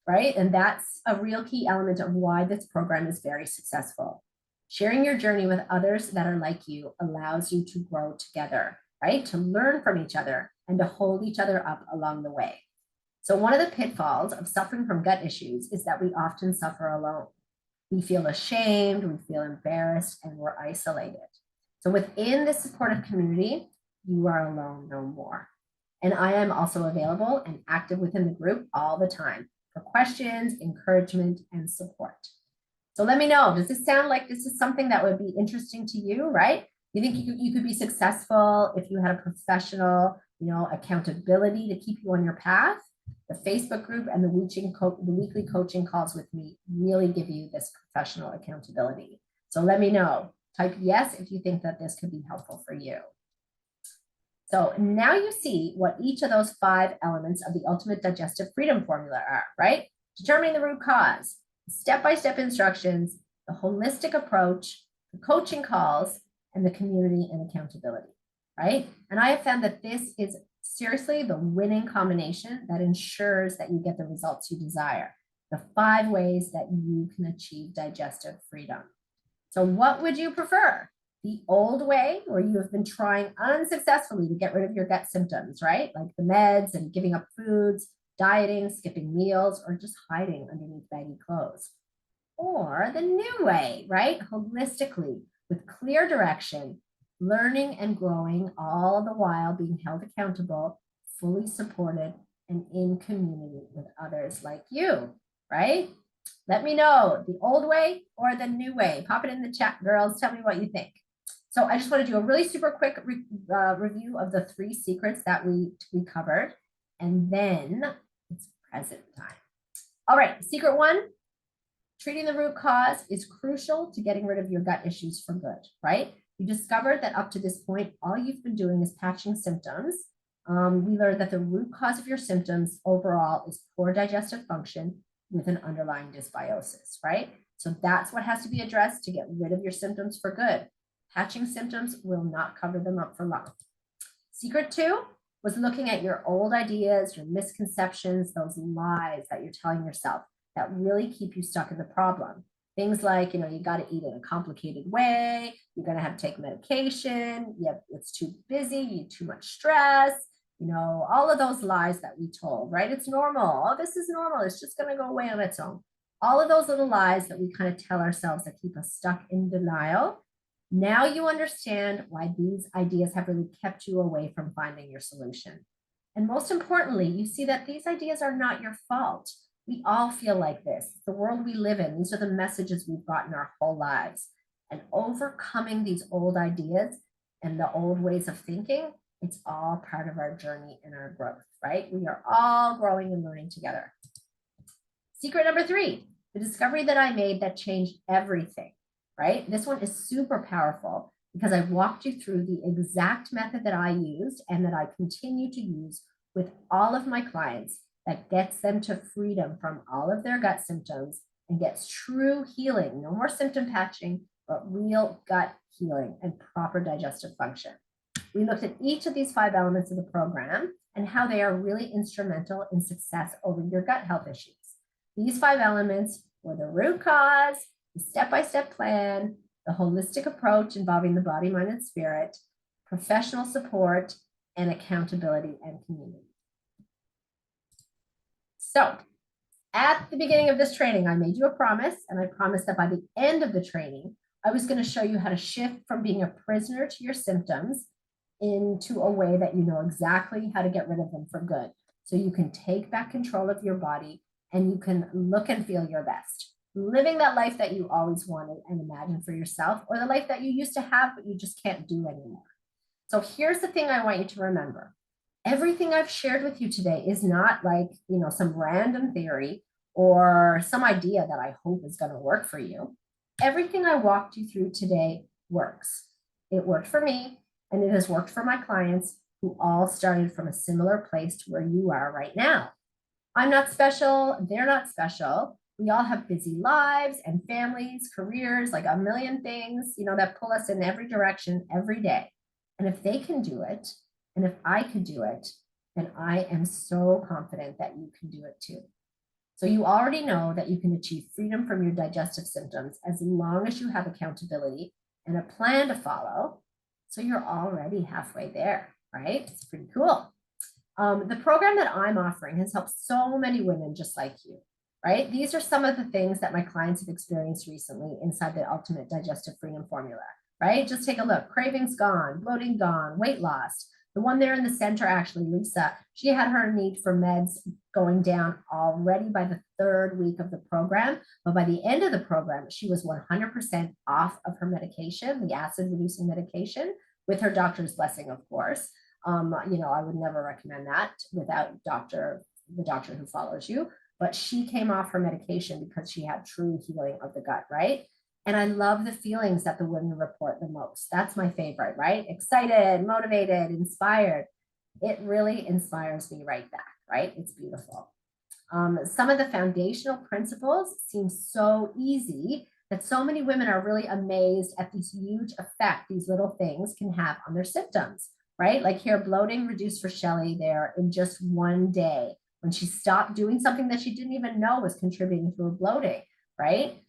right? And that's a real key element of why this program is very successful. Sharing your journey with others that are like you allows you to grow together, right? To learn from each other and to hold each other up along the way. So one of the pitfalls of suffering from gut issues is that we often suffer alone. We feel ashamed, we feel embarrassed, and we're isolated. So within this supportive community, you are alone no more. And I am also available and active within the group all the time for questions, encouragement, and support. So let me know, does this sound like this is something that would be interesting to you, right? You think you could be successful if you had a professional, accountability to keep you on your path? The Facebook group and the weekly coaching calls with me really give you this professional accountability. So let me know. Type yes if you think that this could be helpful for you. So now you see what each of those 5 elements of the Ultimate Digestive Freedom Formula are, right? Determining the root cause, step-by-step instructions, the holistic approach, the coaching calls, and the community and accountability, right? And I have found that this is seriously the winning combination that ensures that you get the results you desire. The 5 ways that you can achieve digestive freedom. So what would you prefer? The old way, where you have been trying unsuccessfully to get rid of your gut symptoms, right? Like the meds and giving up foods, dieting, skipping meals, or just hiding underneath baggy clothes. Or the new way, right? Holistically, with clear direction, learning and growing, all the while being held accountable, fully supported, and in community with others like you, right? Let me know, the old way or the new way. Pop it in the chat, girls. Tell me what you think. So I just want to do a really super quick review of the 3 secrets that we covered, and then it's present time. All right, secret 1, Treating the root cause is crucial to getting rid of your gut issues for good, right? You discovered that up to this point, all you've been doing is patching symptoms. We learned that the root cause of your symptoms overall is poor digestive function with an underlying dysbiosis, right? So that's what has to be addressed to get rid of your symptoms for good. Patching symptoms will not cover them up for long. Secret 2 was looking at your old ideas, your misconceptions, those lies that you're telling yourself that really keep you stuck in the problem. Things like, you got to eat in a complicated way. You're going to have to take medication. It's too busy. You have too much stress. All of those lies that we told, right? It's normal. Oh, this is normal. It's just going to go away on its own. All of those little lies that we kind of tell ourselves that keep us stuck in denial. Now you understand why these ideas have really kept you away from finding your solution. And most importantly, you see that these ideas are not your fault. We all feel like this. The world we live in, these are the messages we've gotten our whole lives. And overcoming these old ideas and the old ways of thinking, it's all part of our journey and our growth, right? We are all growing and learning together. Secret number 3, the discovery that I made that changed everything, right? This one is super powerful because I walked you through the exact method that I used and that I continue to use with all of my clients that gets them to freedom from all of their gut symptoms and gets true healing. No more symptom patching, but real gut healing and proper digestive function. We looked at each of these 5 elements of the program and how they are really instrumental in success over your gut health issues. These 5 elements were the root cause, the step-by-step plan, the holistic approach involving the body, mind, and spirit, professional support, and accountability and community. So at the beginning of this training, I made you a promise, and I promised that by the end of the training, I was going to show you how to shift from being a prisoner to your symptoms into a way that you know exactly how to get rid of them for good. So you can take back control of your body and you can look and feel your best, living that life that you always wanted and imagined for yourself, or the life that you used to have, but you just can't do anymore. So here's the thing I want you to remember. Everything I've shared with you today is not like, some random theory or some idea that I hope is going to work for you. Everything I walked you through today works. It worked for me, and it has worked for my clients who all started from a similar place to where you are right now. I'm not special. They're not special. We all have busy lives and families, careers, like a million things, that pull us in every direction every day. And if they can do it, and if I could do it, then I am so confident that you can do it too. So you already know that you can achieve freedom from your digestive symptoms as long as you have accountability and a plan to follow. So you're already halfway there, right? It's pretty cool. The program that I'm offering has helped so many women just like you, right? These are some of the things that my clients have experienced recently inside the Ultimate Digestive Freedom Formula, right? Just take a look. Cravings gone, bloating gone, weight loss. The one there in the center, actually, Lisa, she had her need for meds going down already by the 3rd week of the program. But by the end of the program, she was 100% off of her medication, the acid-reducing medication, with her doctor's blessing, of course. I would never recommend that without the doctor who follows you. But she came off her medication because she had true healing of the gut, right? And I love the feelings that the women report the most. That's my favorite, right? Excited, motivated, inspired. It really inspires me right back, right? It's beautiful. Some of the foundational principles seem so easy that so many women are really amazed at this huge effect these little things can have on their symptoms, right? Like here, bloating reduced for Shelley there in just 1 day when she stopped doing something that she didn't even know was contributing to her bloating, right?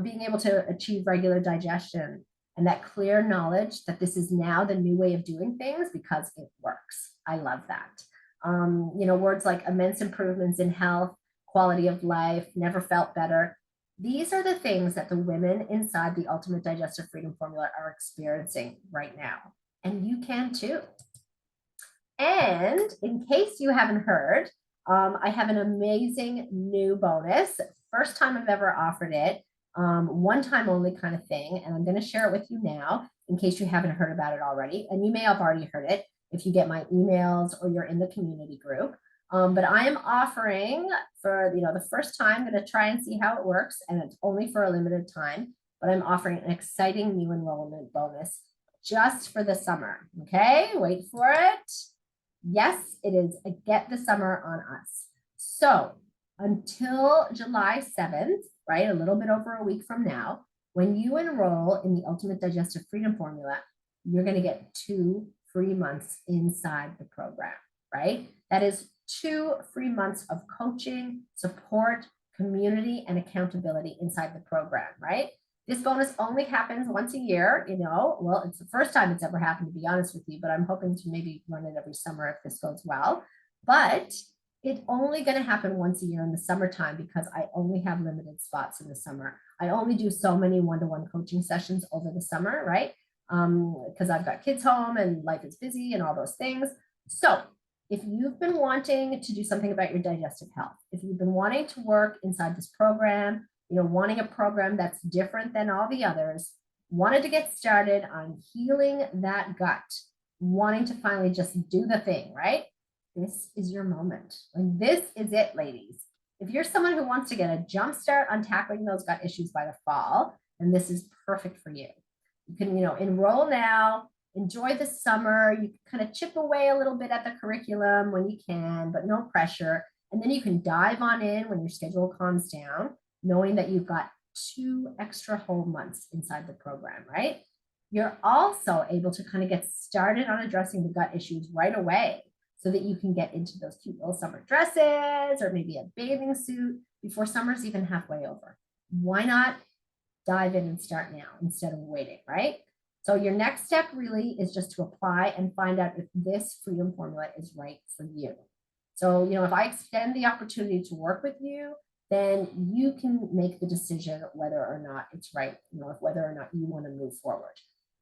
Being able to achieve regular digestion and that clear knowledge that this is now the new way of doing things because it works. I love that. Words like immense improvements in health, quality of life, never felt better. These are the things that the women inside the Ultimate Digestive Freedom Formula are experiencing right now. And you can too. And in case you haven't heard, I have an amazing new bonus. First time I've ever offered it. One time only kind of thing. And I'm going to share it with you now in case you haven't heard about it already. And you may have already heard it if you get my emails or you're in the community group. But I am offering for, the first time, I'm going to try and see how it works. And it's only for a limited time, but I'm offering an exciting new enrollment bonus just for the summer. Okay, wait for it. Yes, it is a Get the Summer on Us. So until July 7th, right, a little bit over a week from now, when you enroll in the Ultimate Digestive Freedom Formula, you're going to get 2 free months inside the program, right? That is 2 free months of coaching, support, community, and accountability inside the program, right? This bonus only happens once a year, well, it's the first time it's ever happened, to be honest with you, but I'm hoping to maybe run it every summer if this goes well. But it's only going to happen once a year in the summertime because I only have limited spots in the summer. I only do so many one-to-one coaching sessions over the summer, right? Because I've got kids home and life is busy and all those things. So if you've been wanting to do something about your digestive health, if you've been wanting to work inside this program, wanting a program that's different than all the others, wanted to get started on healing that gut, wanting to finally just do the thing, right? This is your moment. Like, this is it, ladies. If you're someone who wants to get a jump start on tackling those gut issues by the fall, then this is perfect for you. You can, enroll now, enjoy the summer. You can kind of chip away a little bit at the curriculum when you can, but no pressure. And then you can dive on in when your schedule calms down, knowing that you've got 2 extra whole months inside the program, right? You're also able to kind of get started on addressing the gut issues right away so that you can get into those cute little summer dresses or maybe a bathing suit before summer's even halfway over. Why not dive in and start now instead of waiting, right? So your next step really is just to apply and find out if this freedom formula is right for you. So, if I extend the opportunity to work with you, then you can make the decision whether or not it's right, whether or not you want to move forward.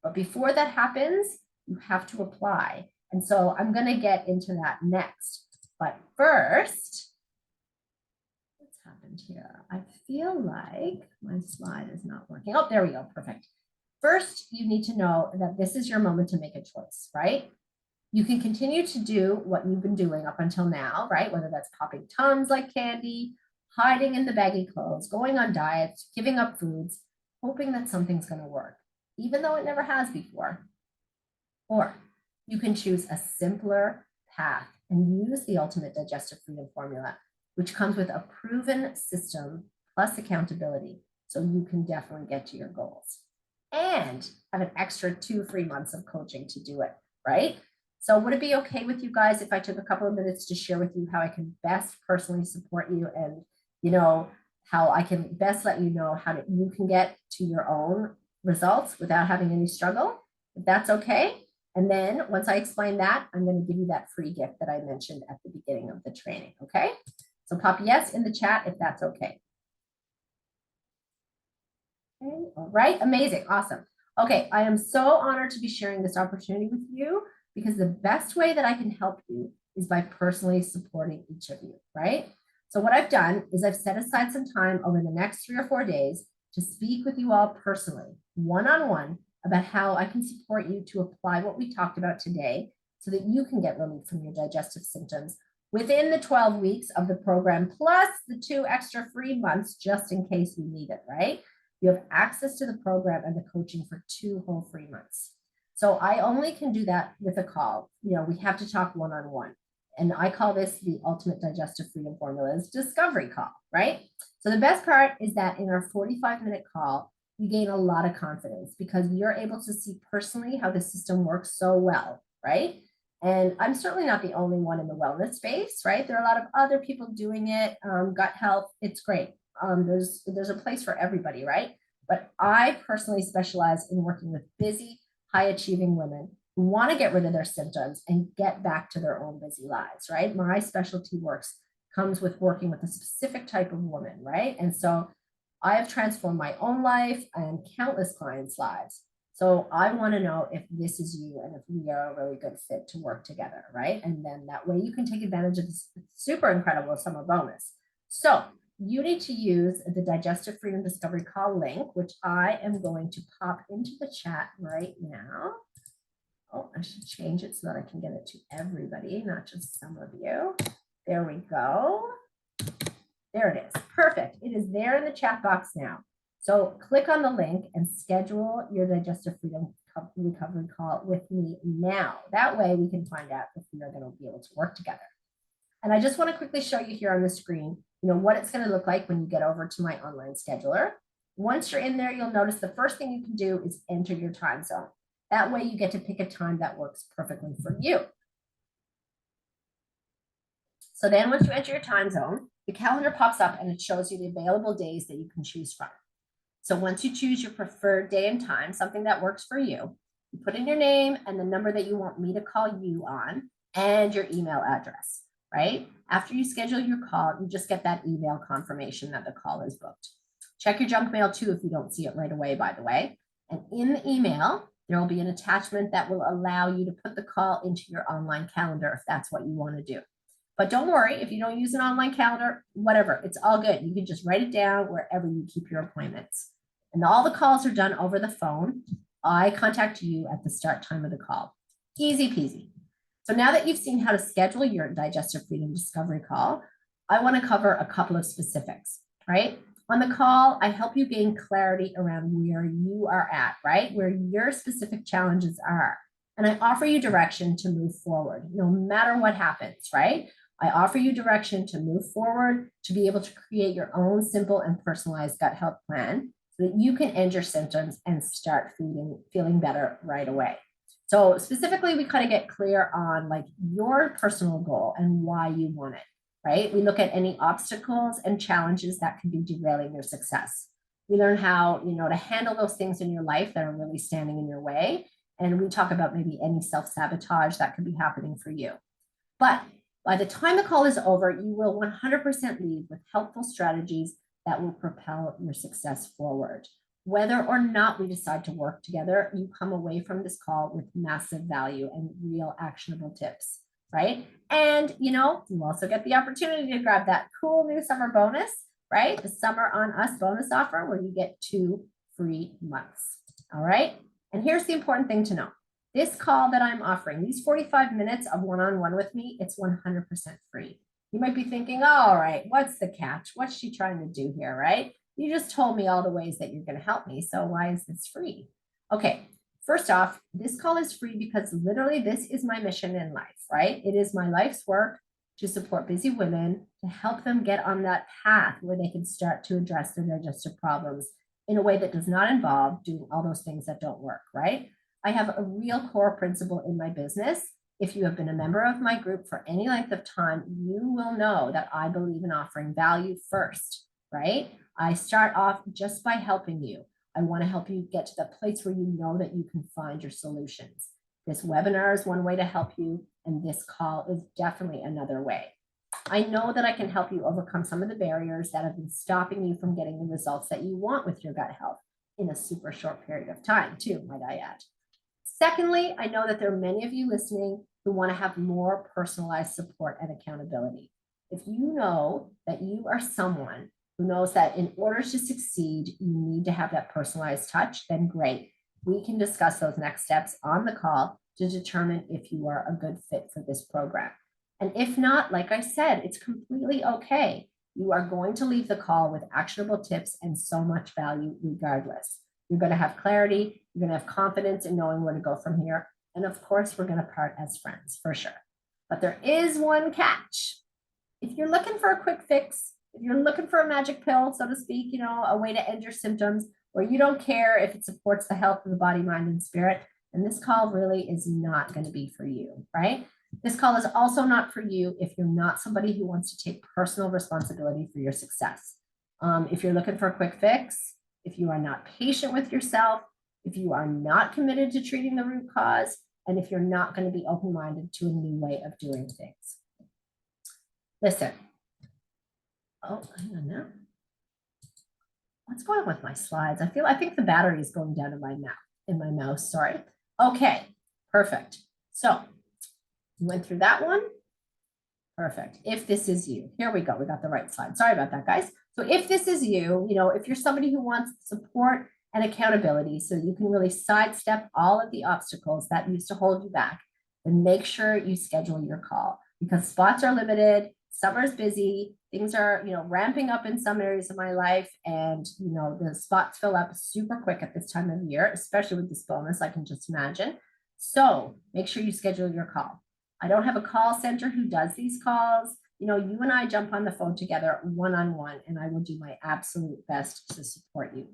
But before that happens, you have to apply. And so I'm going to get into that next. But first, what's happened here? I feel like my slide is not working. Oh, there we go. Perfect. First, you need to know that this is your moment to make a choice, right? You can continue to do what you've been doing up until now, right? Whether that's popping Tums like candy, hiding in the baggy clothes, going on diets, giving up foods, hoping that something's going to work, even though it never has before. Or you can choose a simpler path and use the Ultimate Digestive Freedom Formula, which comes with a proven system plus accountability, so you can definitely get to your goals and have an extra 2 free months of coaching to do it, right? So would it be okay with you guys if I took a couple of minutes to share with you how I can best personally support you and, how I can best let you know how you can get to your own results without having any struggle, if that's okay? And then once I explain that, I'm going to give you that free gift that I mentioned at the beginning of the training, okay? So pop yes in the chat if that's okay. Okay, all right, amazing, awesome. Okay, I am so honored to be sharing this opportunity with you because the best way that I can help you is by personally supporting each of you, right? So what I've done is I've set aside some time over the next 3 or 4 days to speak with you all personally, one-on-one, about how I can support you to apply what we talked about today so that you can get relief from your digestive symptoms within the 12 weeks of the program, plus the 2 extra free months, just in case you need it, right? You have access to the program and the coaching for 2 whole free months. So I only can do that with a call. We have to talk one-on-one. And I call this the Ultimate Digestive Freedom Formula's discovery call, right? So the best part is that in our 45-minute call, you gain a lot of confidence because you're able to see personally how the system works so well, right? And I'm certainly not the only one in the wellness space, right? There are a lot of other people doing it. Gut health, it's great. There's a place for everybody, right? But I personally specialize in working with busy, high-achieving women who want to get rid of their symptoms and get back to their own busy lives, right? My specialty comes with working with a specific type of woman, right? And so I have transformed my own life and countless clients' lives. So I want to know if this is you and if we are a really good fit to work together, right? And then that way you can take advantage of this super incredible summer bonus. So you need to use the Digestive Freedom Discovery Call link, which I am going to pop into the chat right now. Oh, I should change it so that I can get it to everybody, not just some of you. There we go. There it is. Perfect. It is there in the chat box now. So click on the link and schedule your Digestive Freedom Recovery call with me now. That way we can find out if we are going to be able to work together. And I just want to quickly show you here on the screen, what it's going to look like when you get over to my online scheduler. Once you're in there, you'll notice the first thing you can do is enter your time zone. That way you get to pick a time that works perfectly for you. So then once you enter your time zone, the calendar pops up and it shows you the available days that you can choose from. So once you choose your preferred day and time, something that works for you, you put in your name and the number that you want me to call you on and your email address, right? After you schedule your call, you just get that email confirmation that the call is booked. Check your junk mail too if you don't see it right away, by the way. And in the email, there will be an attachment that will allow you to put the call into your online calendar if that's what you want to do. But don't worry, if you don't use an online calendar, whatever, it's all good. You can just write it down wherever you keep your appointments. And all the calls are done over the phone. I contact you at the start time of the call. Easy peasy. So now that you've seen how to schedule your Digestive Freedom Discovery call, I want to cover a couple of specifics, right? On the call, I help you gain clarity around where you are at, right? Where your specific challenges are. And I offer you direction to move forward, no matter what happens, right? I offer you direction to move forward, to be able to create your own simple and personalized gut health plan so that you can end your symptoms and start feeling better right away. So specifically, we kind of get clear on like your personal goal and why you want it, right? We look at any obstacles and challenges that can be derailing your success. We learn how, to handle those things in your life that are really standing in your way. And we talk about maybe any self-sabotage that could be happening for you. But by the time the call is over, you will 100% leave with helpful strategies that will propel your success forward. Whether or not we decide to work together, you come away from this call with massive value and real actionable tips, right? And, you also get the opportunity to grab that cool new summer bonus, right? The Summer on Us bonus offer where you get 2 free months, all right? And here's the important thing to know. This call that I'm offering, these 45 minutes of one-on-one with me, it's 100% free. You might be thinking, all right, what's the catch? What's she trying to do here, right? You just told me all the ways that you're going to help me. So why is this free? Okay, first off, this call is free because literally this is my mission in life, right? It is my life's work to support busy women, to help them get on that path where they can start to address their digestive problems in a way that does not involve doing all those things that don't work, right? I have a real core principle in my business. If you have been a member of my group for any length of time, you will know that I believe in offering value first, right? I start off just by helping you. I want to help you get to the place where you know that you can find your solutions. This webinar is one way to help you, and this call is definitely another way. I know that I can help you overcome some of the barriers that have been stopping you from getting the results that you want with your gut health in a super short period of time, too, might I add. Secondly, I know that there are many of you listening who want to have more personalized support and accountability. If you know that you are someone who knows that in order to succeed, you need to have that personalized touch, then great. We can discuss those next steps on the call to determine if you are a good fit for this program. And if not, like I said, it's completely okay. You are going to leave the call with actionable tips and so much value regardless. You're going to have clarity. You're going to have confidence in knowing where to go from here. And of course, we're going to part as friends for sure. But there is one catch. If you're looking for a quick fix, if you're looking for a magic pill, so to speak, a way to end your symptoms, or you don't care if it supports the health of the body, mind, and spirit, then this call really is not going to be for you, right? This call is also not for you if you're not somebody who wants to take personal responsibility for your success. If you're looking for a quick fix, if you are not patient with yourself, if you are not committed to treating the root cause, and if you're not going to be open-minded to a new way of doing things. Listen. Oh, hang on now. What's going on with my slides? I think the battery is going down in my mouse, sorry. Okay, perfect. So you went through that one. Perfect. If this is you, here we go. We got the right slide. Sorry about that, guys. So if this is you, if you're somebody who wants support and accountability so you can really sidestep all of the obstacles that used to hold you back, then make sure you schedule your call because spots are limited. Summer's busy. Things are, ramping up in some areas of my life. And, the spots fill up super quick at this time of year, especially with this bonus, I can just imagine. So make sure you schedule your call. I don't have a call center who does these calls. You and I jump on the phone together one-on-one, and I will do my absolute best to support you.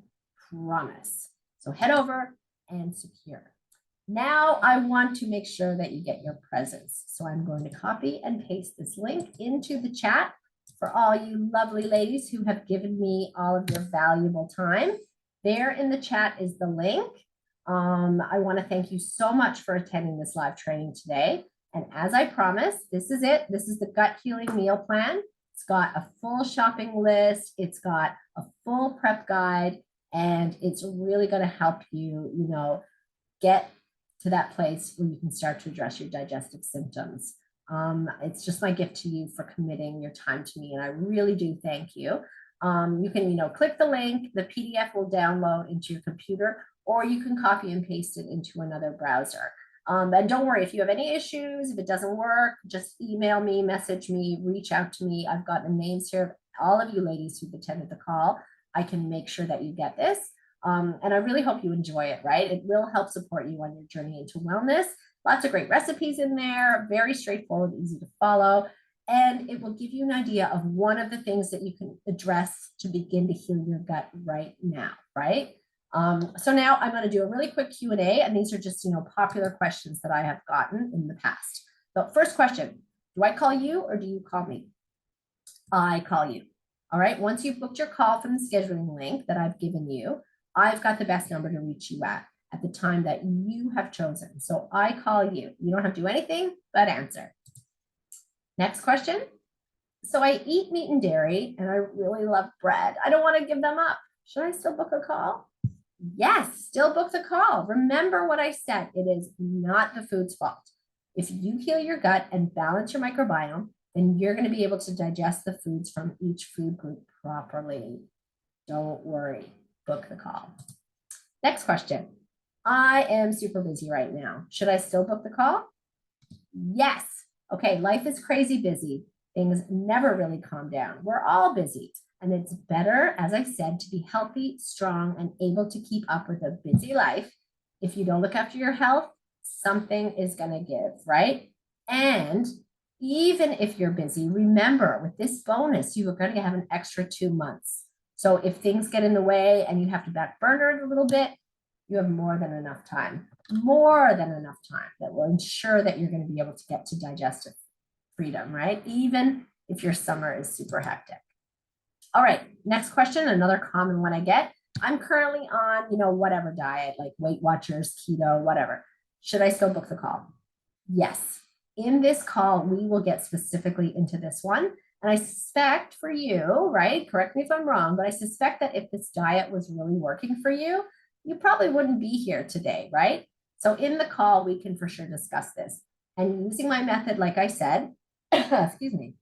Promise. So head over and secure. Now I want to make sure that you get your presents. So I'm going to copy and paste this link into the chat for all you lovely ladies who have given me all of your valuable time. There in the chat is the link. I want to thank you so much for attending this live training today. And as I promised, this is it. This is the gut healing meal plan. It's got a full shopping list. It's got a full prep guide, and it's really going to help you, get to that place where you can start to address your digestive symptoms. It's just my gift to you for committing your time to me, and I really do thank you. You can, click the link. The PDF will download into your computer, or you can copy and paste it into another browser. And don't worry, if you have any issues, if it doesn't work, just email me, message me, reach out to me. I've got the names here of all of you ladies who've attended the call. I can make sure that you get this. And I really hope you enjoy it, right? It will help support you on your journey into wellness. Lots of great recipes in there, very straightforward, easy to follow. And it will give you an idea of one of the things that you can address to begin to heal your gut right now, right? So now I'm going to do a really quick Q&A, and these are just, popular questions that I have gotten in the past. So first question, do I call you or do you call me? I call you. All right. Once you've booked your call from the scheduling link that I've given you, I've got the best number to reach you at the time that you have chosen. So I call you. You don't have to do anything but answer. Next question. So I eat meat and dairy, and I really love bread. I don't want to give them up. Should I still book a call? Yes, still book the call. Remember what I said. It is not the food's fault. If you heal your gut and balance your microbiome, then you're going to be able to digest the foods from each food group properly. Don't worry. Book the call. Next question. I am super busy right now. Should I still book the call? Yes. Okay, life is crazy busy. Things never really calm down. We're all busy. And it's better, as I said, to be healthy, strong, and able to keep up with a busy life. If you don't look after your health, something is going to give, right? And even if you're busy, remember, with this bonus, you are going to have an extra 2 months. So if things get in the way and you have to back burner it a little bit, you have more than enough time that will ensure that you're going to be able to get to digestive freedom, right? Even if your summer is super hectic. All right, next question, another common one I get. I'm currently on, whatever diet, like Weight Watchers, keto, whatever. Should I still book the call? Yes. In this call, we will get specifically into this one. And I suspect for you, right? Correct me if I'm wrong, but I suspect that if this diet was really working for you, you probably wouldn't be here today, right? So in the call, we can for sure discuss this. And using my method, like I said, excuse me,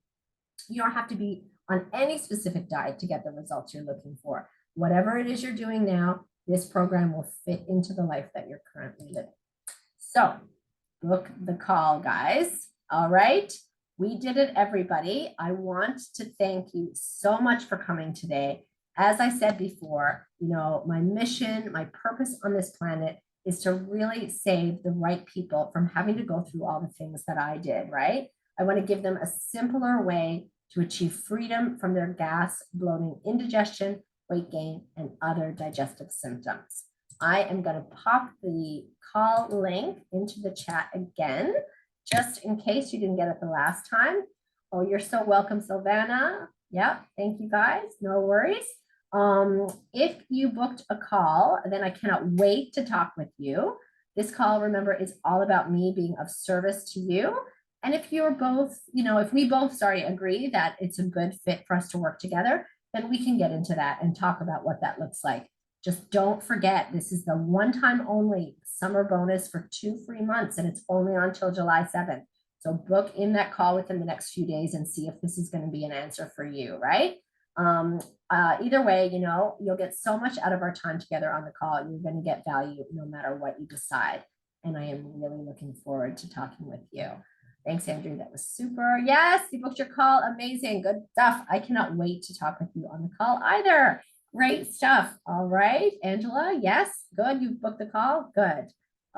you don't have to be on any specific diet to get the results you're looking for. Whatever it is you're doing now, this program will fit into the life that you're currently living. So book the call, guys. All right. We did it, everybody. I want to thank you so much for coming today. As I said before, my mission, my purpose on this planet is to really save the right people from having to go through all the things that I did, right? I want to give them a simpler way to achieve freedom from their gas, bloating, indigestion, weight gain, and other digestive symptoms. I am going to pop the call link into the chat again, just in case you didn't get it the last time. Oh, you're so welcome, Silvana. Yeah, thank you guys. No worries. If you booked a call, then I cannot wait to talk with you. This call, remember, is all about me being of service to you. And if you're both, if we both, agree that it's a good fit for us to work together, then we can get into that and talk about what that looks like. Just don't forget, this is the one-time only summer bonus for 2 free months, and it's only on until July 7th. So book in that call within the next few days and see if this is going to be an answer for you, right? Either way, you'll get so much out of our time together on the call. You're going to get value no matter what you decide. And I am really looking forward to talking with you. Thanks, Andrew. That was super. Yes, you booked your call. Amazing. Good stuff. I cannot wait to talk with you on the call either. Great stuff. All right, Angela. Yes, good. You booked the call. Good.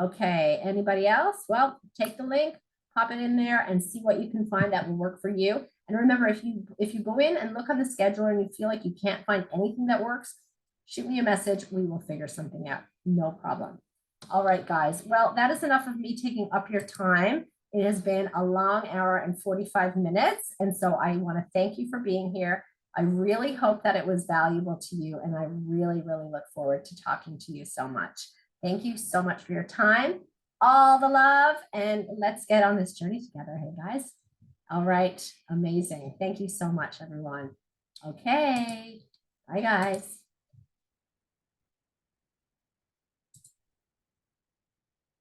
Okay. Anybody else? Well, take the link, pop it in there, and see what you can find that will work for you. And remember, if you go in and look on the scheduler and you feel like you can't find anything that works, shoot me a message. We will figure something out. No problem. All right, guys. Well, that is enough of me taking up your time. It has been a long hour and 45 minutes. And so I want to thank you for being here. I really hope that it was valuable to you. And I really, really look forward to talking to you so much. Thank you so much for your time. All the love. And let's get on this journey together. Hey, guys. All right. Amazing. Thank you so much, everyone. Okay. Bye, guys.